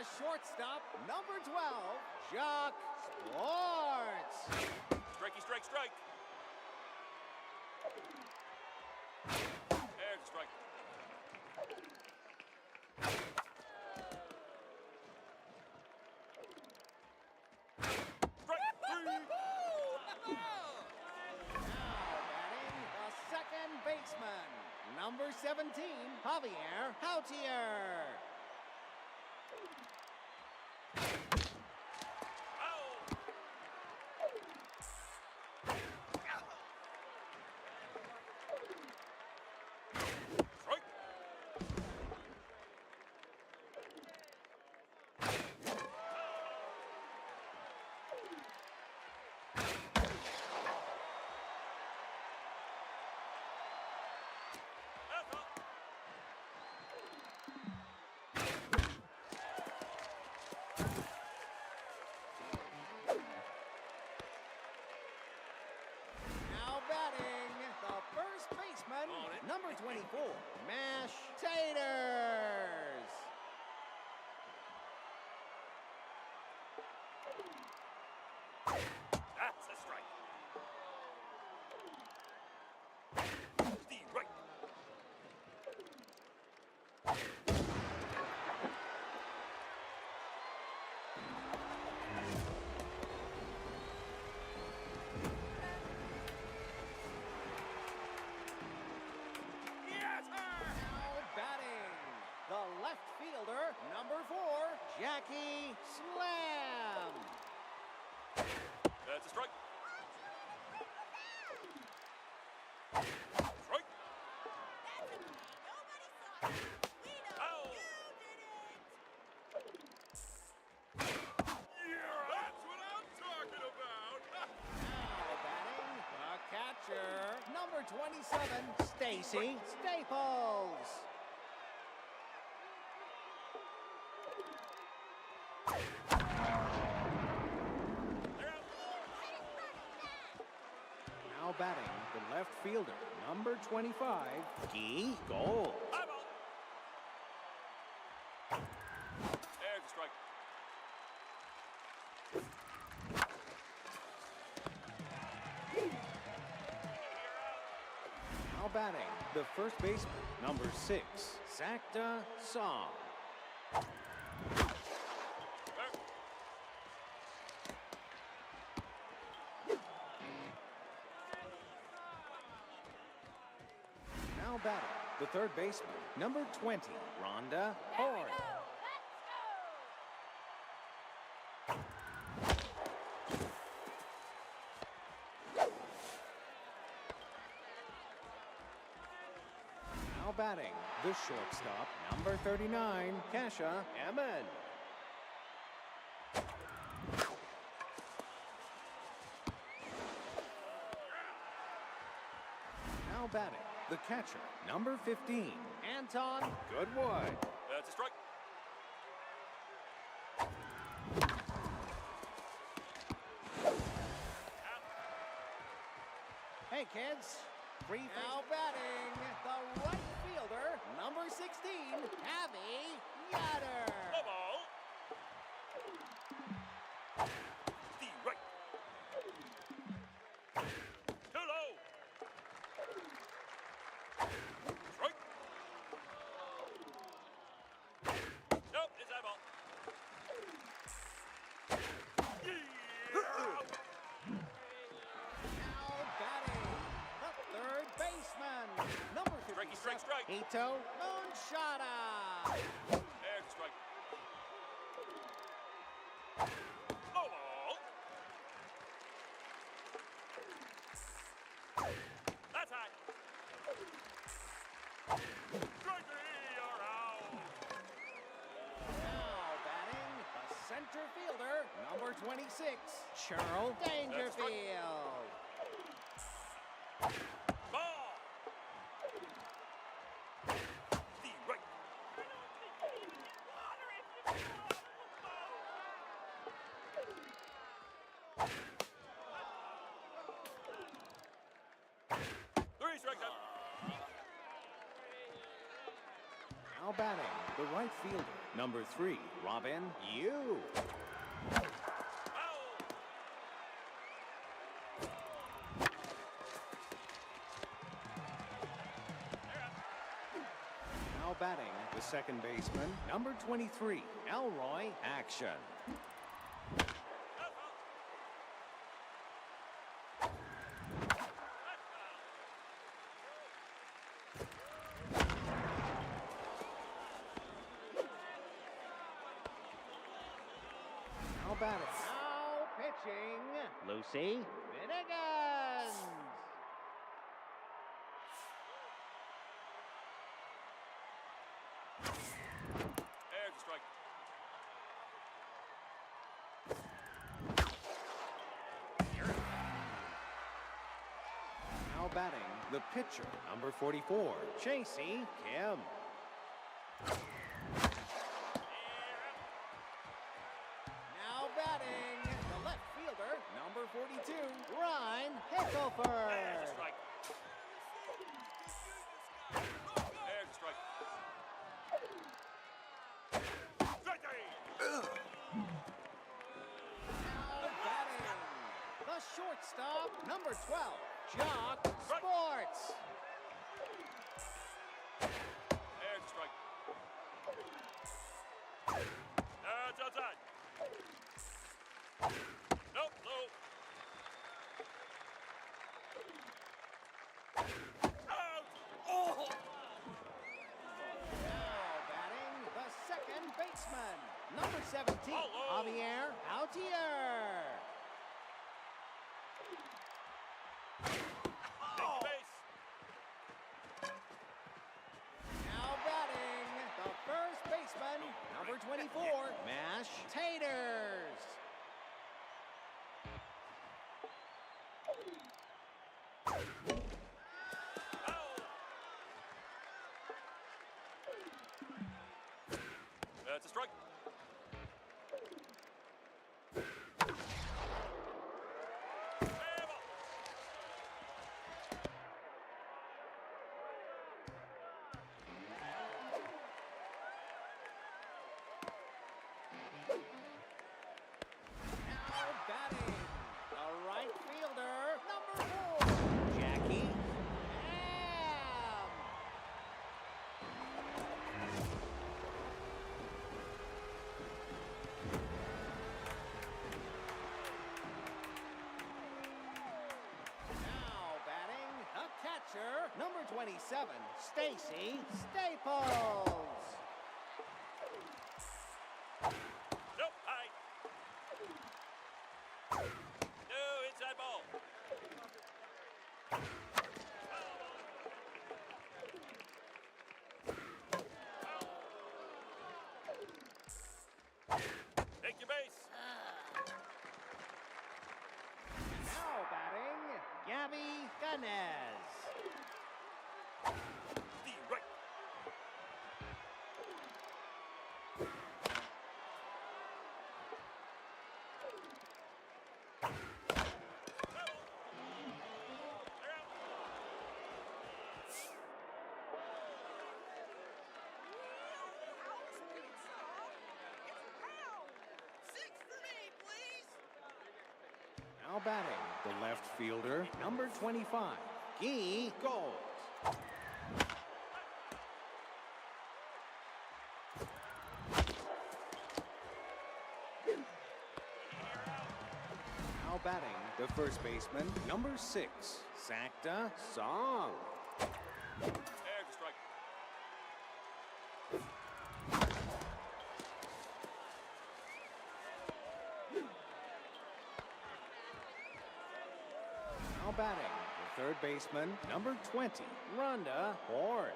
The shortstop, number 12, Jock Sports. Strikey, strike, strike. There's a strike. Strike three. Now batting, the second baseman, number 17, Javier Hautier. Strike. That's up. Now batting, the first baseman, number 24, Mash Taters. That's a strike. The right. Yes, sir. Now batting, the left fielder, number 4, Jackie Slam. That's a strike. Strike. Ow. Yeah, that's what I'm talking about. Now batting, the catcher, number 27, Stacy Staples. Now batting, the left fielder, number 25, Guy Gold. There's a strike. Now batting, the first baseman, number 6, Zakta Song. Now batting, the third baseman, number 20, Rhonda Horn. Now batting, the shortstop, number 39, Kasha Emmon. Now batting, the catcher, number 15, Anton Goodwood. That's a strike. Hey kids, now batting, the right fielder, number 16, Abby Yatter. The ball. The right. Too low. Strike. Nope, it's that ball. Now batting, the third baseman, number 57, strike. Ito Moonshada. There's a strike. No ball. That's high. Strikey, you're out. Now batting, the center fielder, number 26, Cheryl Dangerfield. Ball. The right. Three strikes out. Now batting, the right fielder, number 3, Robin Yu. Now batting, the second baseman, number 23, Elroy Action. Now batting. Now pitching, Lucy Finnegan. There's a strike. Now batting, the pitcher, number 44, Chasey Kim. Now batting, the left fielder, number 42, Ryan Hickelford. There's a strike. There's a strike. Now batting, the shortstop, number 12, Jock Sports. There's a strike. That's outside. Nope, low. Out! Oh! Now batting, the second baseman, number 17, Javier Autier. Now batting, the first baseman, number 24, Mash Taters. That's a strike. Now batting, the right fielder, number 4, Jackie Ham. Now batting, the catcher, number 27, Stacy Staples. Nope, high. No, inside ball. Take your base. Now batting, Gabby Ganez. The right. Now batting, the left fielder, number 25, Guy Gold. Now batting, the first baseman, number 6, Sakta Song. There's a strike. Now batting, the third baseman, number 20, Rhonda Horn.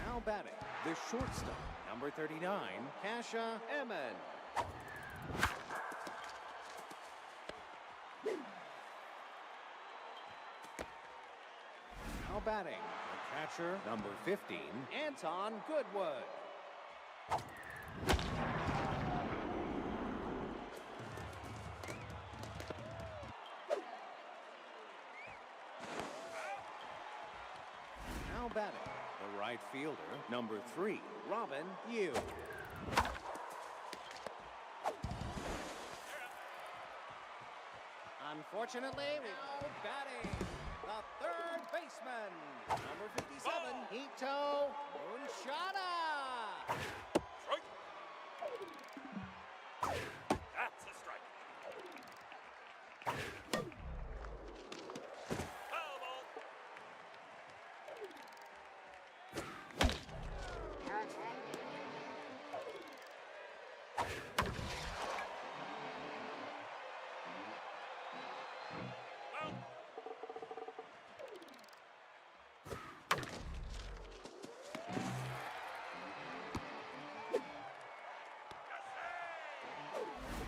Now batting, the shortstop, number 39, Kasha Emmon. Now batting, the catcher, number 15, Anton Goodwood. Now batting, the right fielder, number 3, Robin Yu. Unfortunately, now batting, the third baseman, number 57, Hito Munshada. Strike. That's a strike. Foul ball.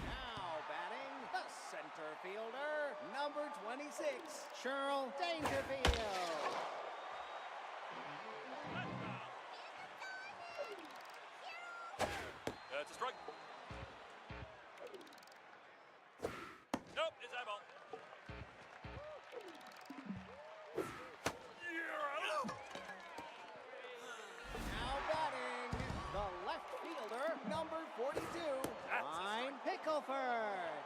Now batting, the center fielder, number 26, Cheryl Dangerfield. That's a strike. Nope, it's eyeball. You're out. Now batting, the left fielder, number 42, Ryan Pickleford.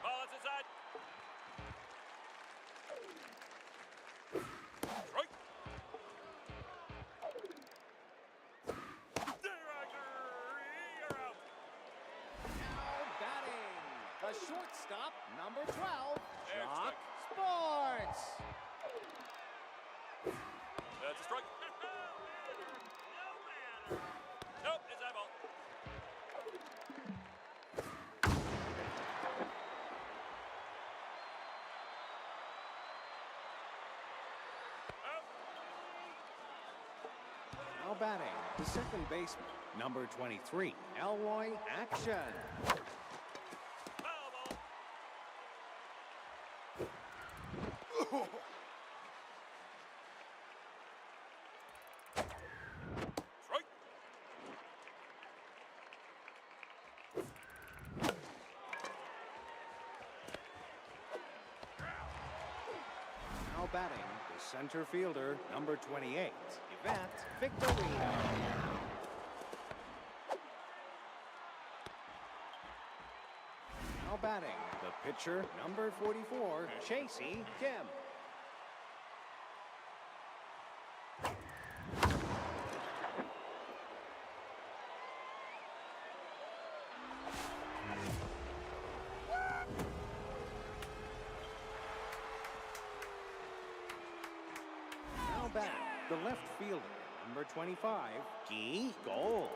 Ball is inside. Strike. You're out. Now batting, the shortstop, number 12, There's Jock strike. Sports. That's a strike. Nope, it's eyeball. Now batting, the second baseman, number 23, Elroy Action. Strike. Now batting, the center fielder, number 28, Yvette Victorino. Now batting, the pitcher, number 44, Chasey Kim. Now batting, the left fielder, number 25, Guy Gold.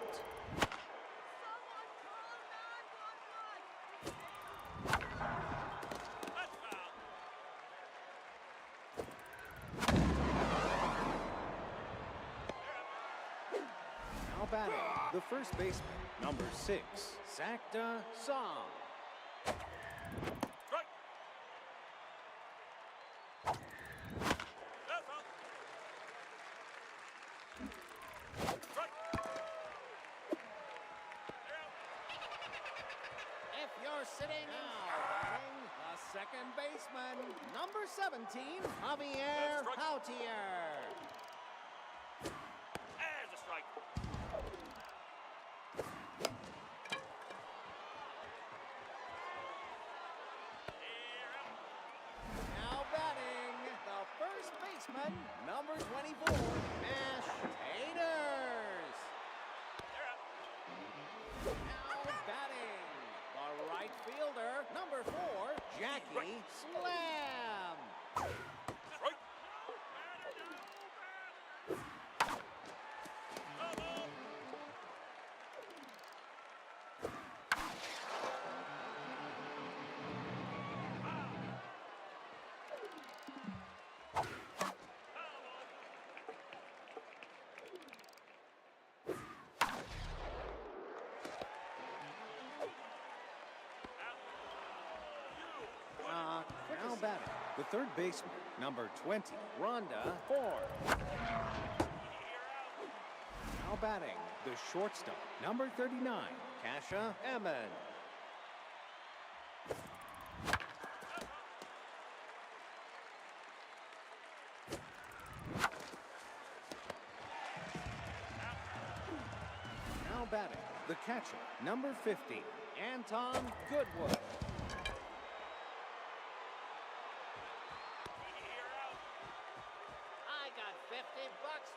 Now batting, the first baseman, number 6, Zakta Song. Strike. That's out. Strike. If you're sitting now, batting, the second baseman, number 17, Javier Hautier. There's a strike. Now batting, the first baseman, number 24, Mash Taters. Now batting, the right fielder, number 4, Jackie Slam. Strike. Now batting, the third baseman, number 20, Rhonda Ford. Now batting, the shortstop, number 39, Kasha Emmon. Now batting, the catcher, number 50, Anton Goodwood. I got $50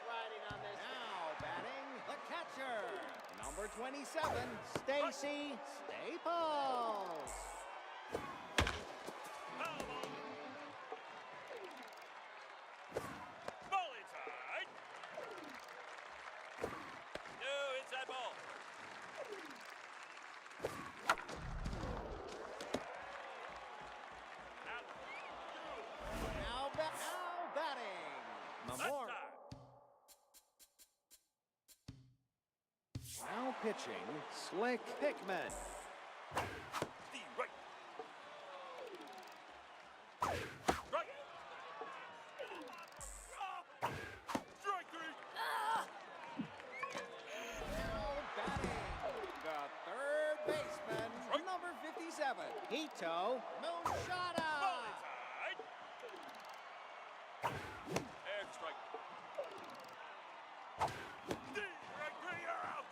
riding on this. Now batting, the catcher, number 27, Stacy Staples. Ball inside. No, inside ball. Now batting, Memorial. Now pitching, Slick Hickman. The right. Right. Strike three. Now batting, the third baseman, number 57, Hito Moonshada. Ball inside. And strike. The right three, you're out.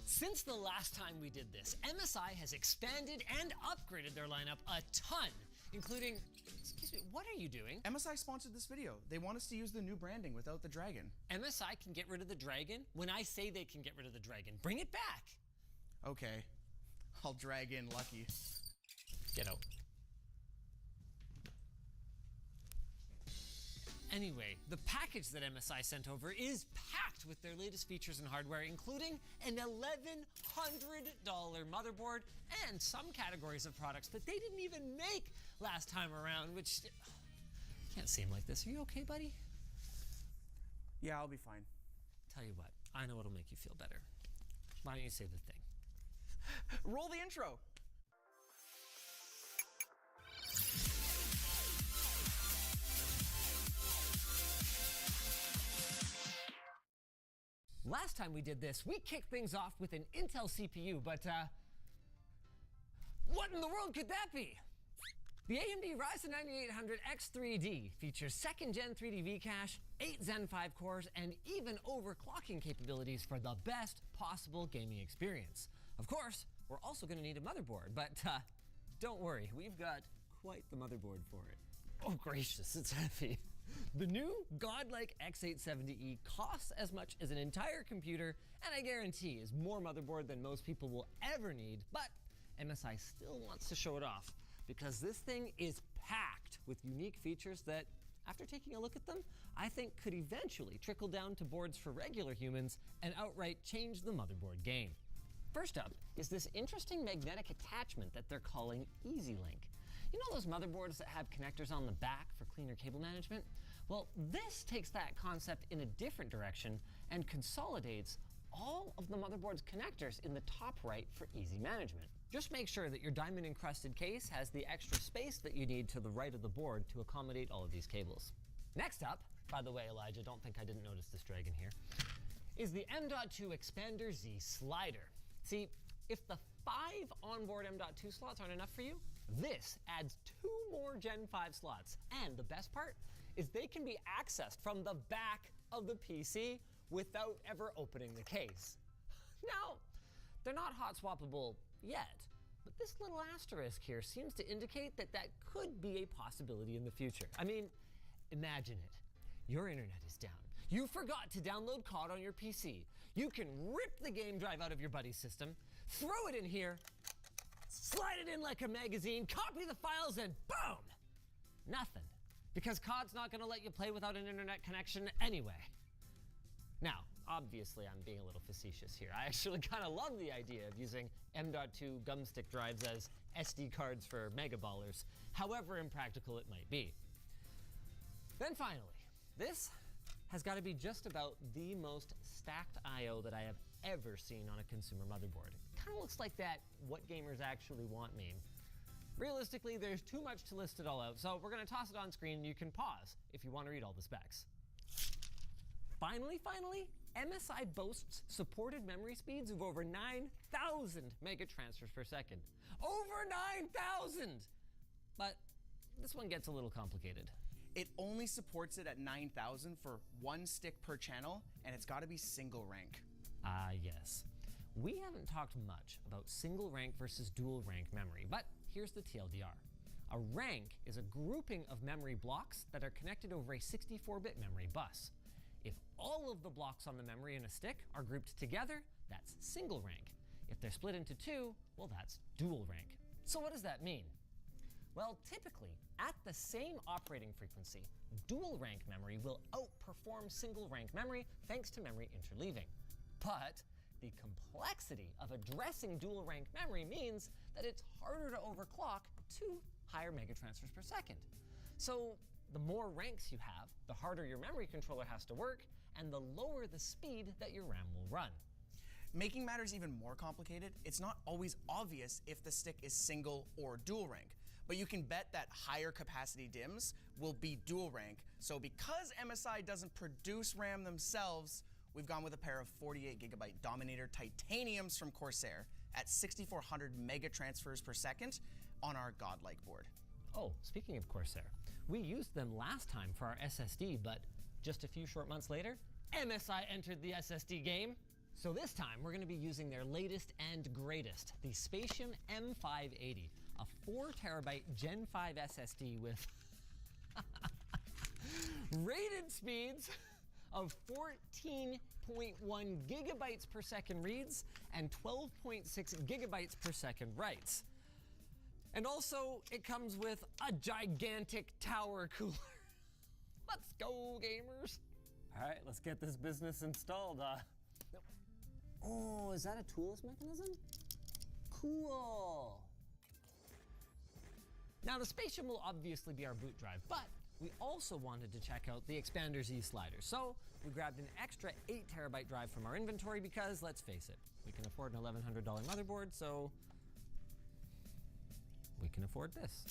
Since the last time we did this, MSI has expanded and upgraded their lineup a ton, including... Excuse me, what are you doing? MSI sponsored this video. They want us to use the new branding without the dragon. MSI can get rid of the dragon when I say they can get rid of the dragon. Bring it back. Okay. I'll drag in Lucky. Get out. Anyway, the package that MSI sent over is packed with their latest features and hardware, including an $1,100 motherboard and some categories of products that they didn't even make last time around, which can't seem like this. Are you okay, buddy? Yeah, I'll be fine. Tell you what, I know what'll make you feel better. Why don't you say the thing? Roll the intro. Last time we did this, we kicked things off with an Intel CPU, but what in the world could that be? The AMD Ryzen 9800 X3D features 2nd Gen 3D V-Cache, 8 Zen 5 cores, and even overclocking capabilities for the best possible gaming experience. Of course, we're also going to need a motherboard, but don't worry, we've got quite the motherboard for it. Oh gracious, it's heavy. The new godlike X870E costs as much as an entire computer, and I guarantee is more motherboard than most people will ever need, but MSI still wants to show it off because this thing is packed with unique features that, after taking a look at them, I think could eventually trickle down to boards for regular humans and outright change the motherboard game. First up is this interesting magnetic attachment that they're calling EasyLink. You know those motherboards that have connectors on the back for cleaner cable management? Well, this takes that concept in a different direction and consolidates all of the motherboard's connectors in the top right for easy management. Just make sure that your diamond encrusted case has the extra space that you need to the right of the board to accommodate all of these cables. Next up, by the way, Elijah, don't think I didn't notice this dragon here, is the M.2 Expander Z slider. See, if the 5 onboard M.2 slots aren't enough for you, this adds 2 more Gen 5 slots. And the best part is they can be accessed from the back of the PC without ever opening the case. Now, they're not hot swappable yet, but this little asterisk here seems to indicate that that could be a possibility in the future. I mean, imagine it. Your internet is down. You forgot to download COD on your PC. You can rip the game drive out of your buddy's system, throw it in here, slide it in like a magazine, copy the files, and boom! Nothing. Because COD's not going to let you play without an internet connection anyway. Now, obviously I'm being a little facetious here. I actually kind of love the idea of using M.2 gumstick drives as SD cards for megaballers, however impractical it might be. Then finally, this has got to be just about the most stacked I/O that I have ever seen on a consumer motherboard. It kind of looks like that "what gamers actually want" meme. Realistically, there's too much to list it all out, so we're going to toss it on screen and you can pause if you want to read all the specs. Finally, MSI boasts supported memory speeds of over 9,000 megatransfers per second. Over 9,000! But this one gets a little complicated. It only supports it at 9,000 for one stick per channel, and it's got to be single rank. Yes. We haven't talked much about single rank versus dual rank memory, but here's the TLDR. A rank is a grouping of memory blocks that are connected over a 64-bit memory bus. If all of the blocks on the memory in a stick are grouped together, that's single rank. If they're split into two, well, that's dual rank. So what does that mean? Well, typically, at the same operating frequency, dual rank memory will outperform single rank memory thanks to memory interleaving. But the complexity of addressing dual rank memory means that it's harder to overclock to higher megatransfers per second. So the more ranks you have, the harder your memory controller has to work, and the lower the speed that your RAM will run. Making matters even more complicated, it's not always obvious if the stick is single or dual rank, but you can bet that higher capacity DIMMs will be dual rank. So because MSI doesn't produce RAM themselves, we've gone with a pair of 48GB Dominator Titaniums from Corsair at 6,400 megatransfers per second on our godlike board. Oh, speaking of Corsair, we used them last time for our SSD, but just a few short months later, MSI entered the SSD game. So this time, we're going to be using their latest and greatest, the Spatium M580, a 4TB Gen 5 SSD with rated speeds of 14.1 gigabytes per second reads and 12.6 gigabytes per second writes. And also, it comes with a gigantic tower cooler. Let's go, gamers. All right, let's get this business installed. Oh, is that a toolless mechanism? Cool. Now, the Spatium will obviously be our boot drive, but we also wanted to check out the Expander Z slider. So we grabbed an extra 8TB drive from our inventory because, let's face it, we can afford an $1,100 motherboard, so we can afford this.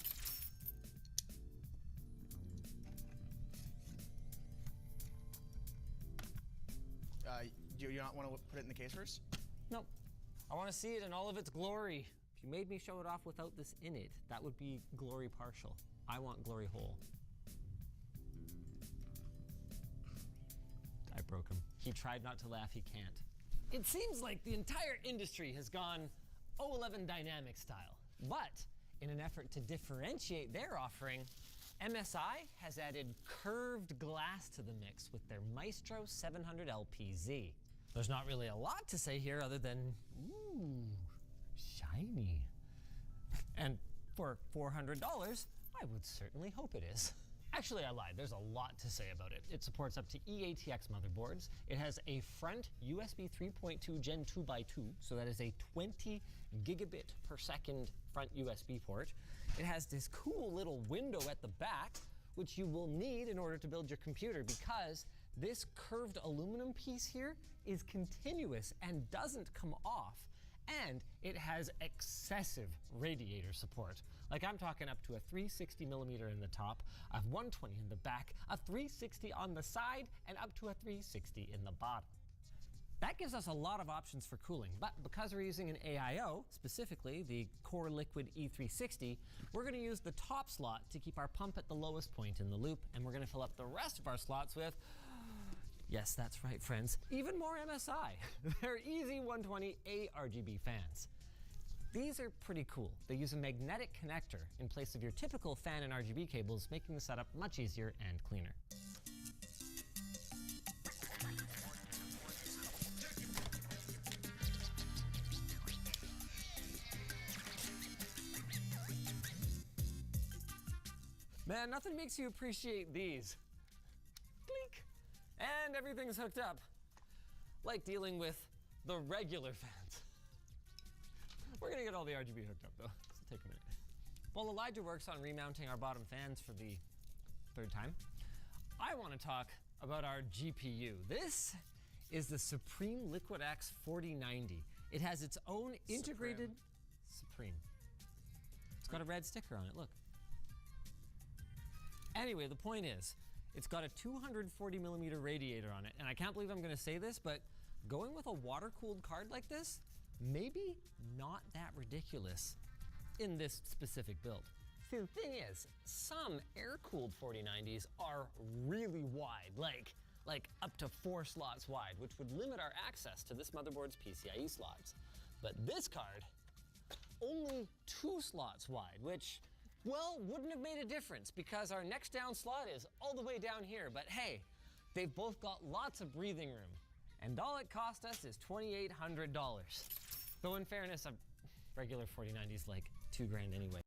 Do you not want to put it in the case first? Nope. I want to see it in all of its glory. If you made me show it off without this in it, that would be glory partial. I want glory whole. I broke him. He tried not to laugh, he can't. It seems like the entire industry has gone 011 dynamic style. But in an effort to differentiate their offering, MSI has added curved glass to the mix with their Maestro 700 LPZ. There's not really a lot to say here other than, ooh, shiny. And for $400, I would certainly hope it is. Actually, I lied. There's a lot to say about it. It supports up to eATX motherboards. It has a front USB 3.2 Gen 2x2, so that is a 20 gigabit per second front USB port. It has this cool little window at the back, which you will need in order to build your computer because this curved aluminum piece here is continuous and doesn't come off. And it has excessive radiator support. Like I'm talking up to a 360 millimeter in the top, a 120 in the back, a 360 on the side, and up to a 360 in the bottom. That gives us a lot of options for cooling, but because we're using an AIO, specifically the Core Liquid E360, we're going to use the top slot to keep our pump at the lowest point in the loop, and we're going to fill up the rest of our slots with, yes, that's right, friends, even more MSI. They're Easy 120A RGB fans. These are pretty cool. They use a magnetic connector in place of your typical fan and RGB cables, making the setup much easier and cleaner. Man, nothing makes you appreciate these. Blink. And everything's hooked up. Like dealing with the regular fans. We're gonna get all the RGB hooked up though, so take a minute. While Elijah works on remounting our bottom fans for the third time, I wanna talk about our GPU. This is the Supreme Liquid X 4090. It has its own integrated Supreme. It's got a red sticker on it, look. Anyway, the point is, it's got a 240 millimeter radiator on it, and I can't believe I'm gonna say this, but going with a water-cooled card like this, maybe not that ridiculous in this specific build. See, the thing is, some air-cooled 4090s are really wide, like up to 4 slots wide, which would limit our access to this motherboard's PCIe slots. But this card, only 2 slots wide, which, well, wouldn't have made a difference because our next down slot is all the way down here. But hey, they've both got lots of breathing room. And all it cost us is $2,800. Though in fairness, a regular 4090 is like $2,000 anyway.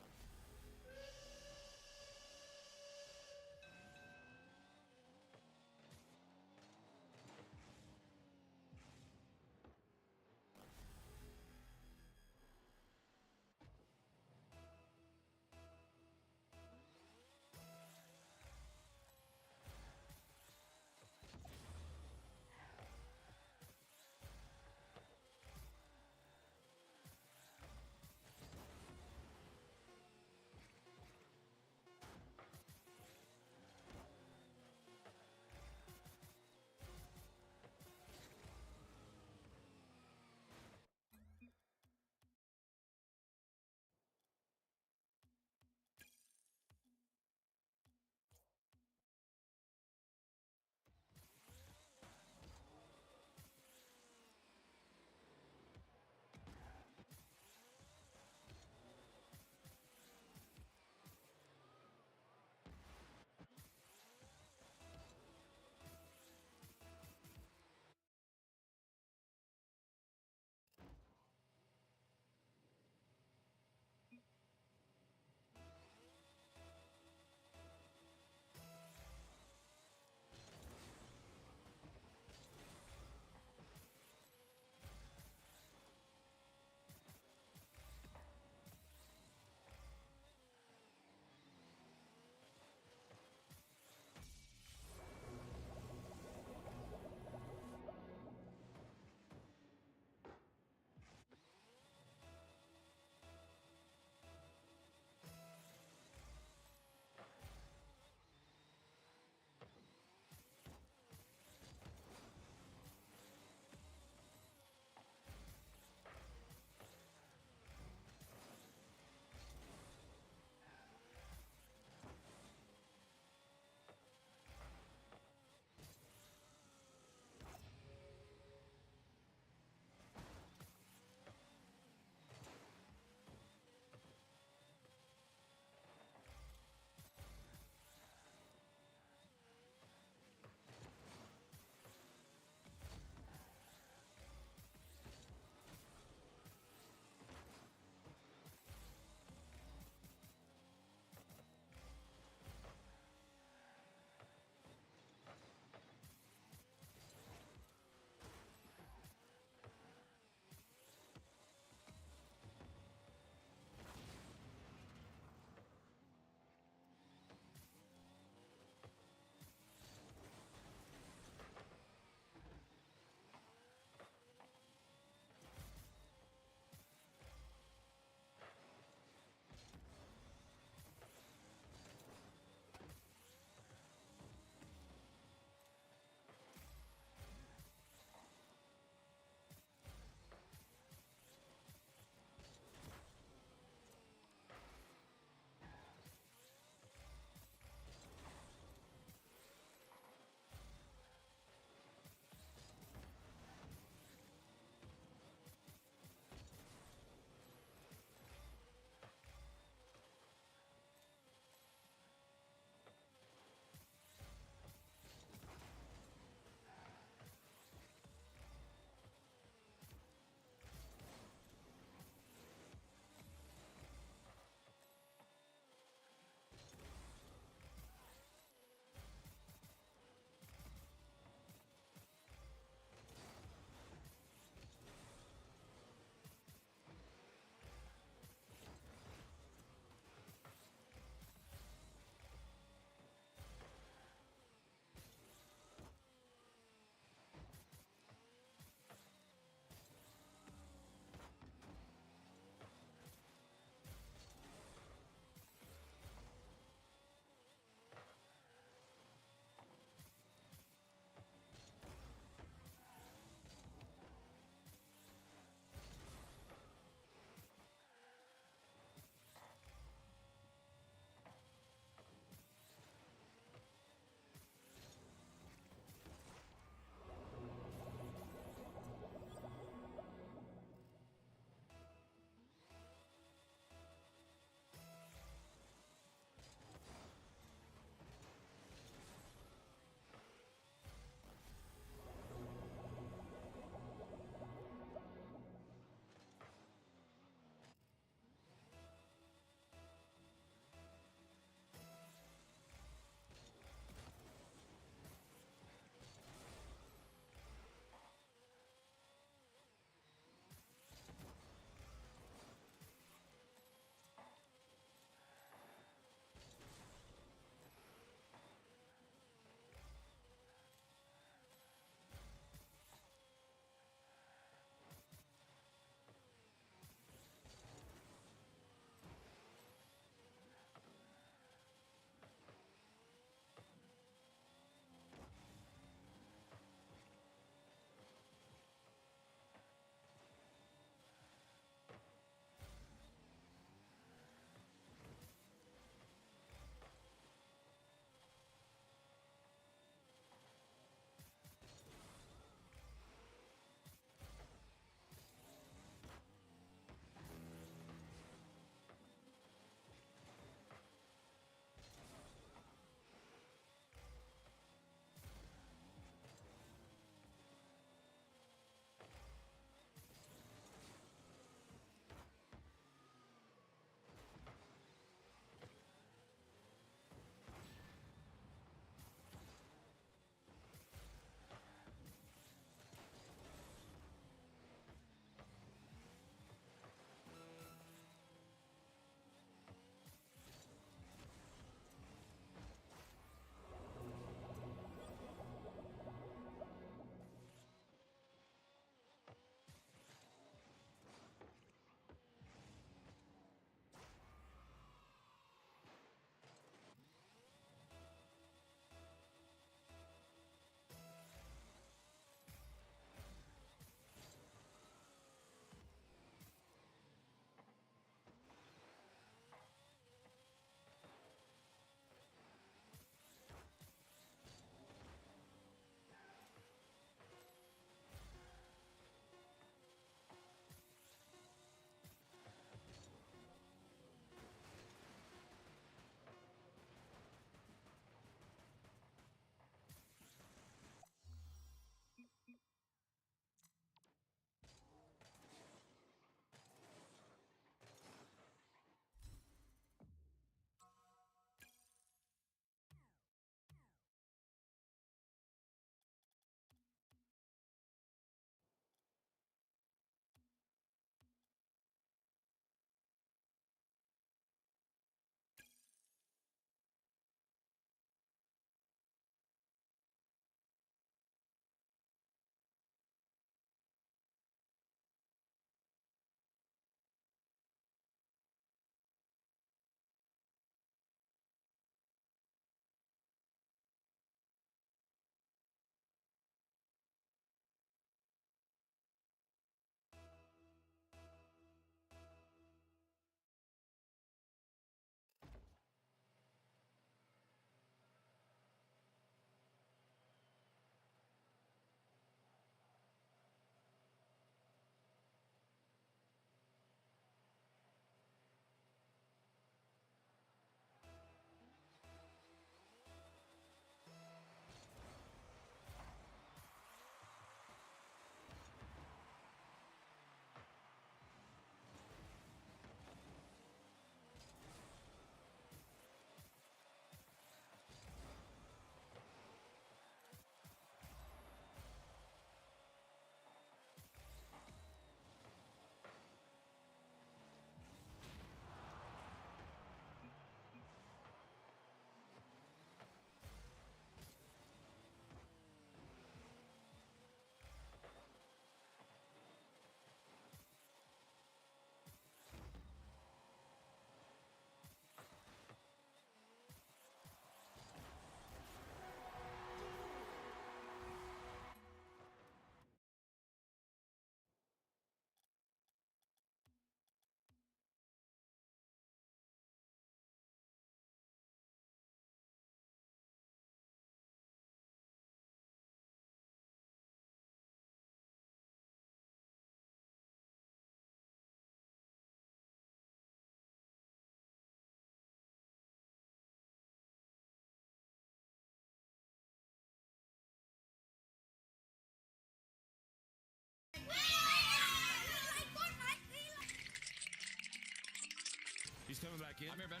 in. I'm here, Ben.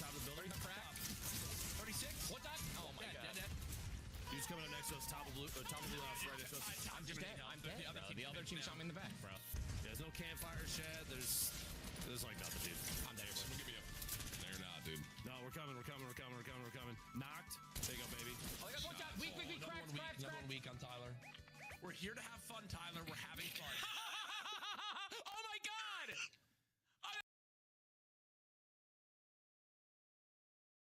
Top of the building. Crack. 36. What's that? Oh my god. Dead. Dude's coming up next to us. Top of blue. Top of the house right next to us. I'm just dead. I'm dead. The other team shot me in the back, bro. There's no campfire shed. There's like nothing, dude. I'm dead, bro. Give me up. They're not, dude. No, we're coming. Knocked. There you go, baby. Oh, guys, watch out. Weak. Crack. Another one weak on Tyler. We're here to have fun, Tyler. We're having fun.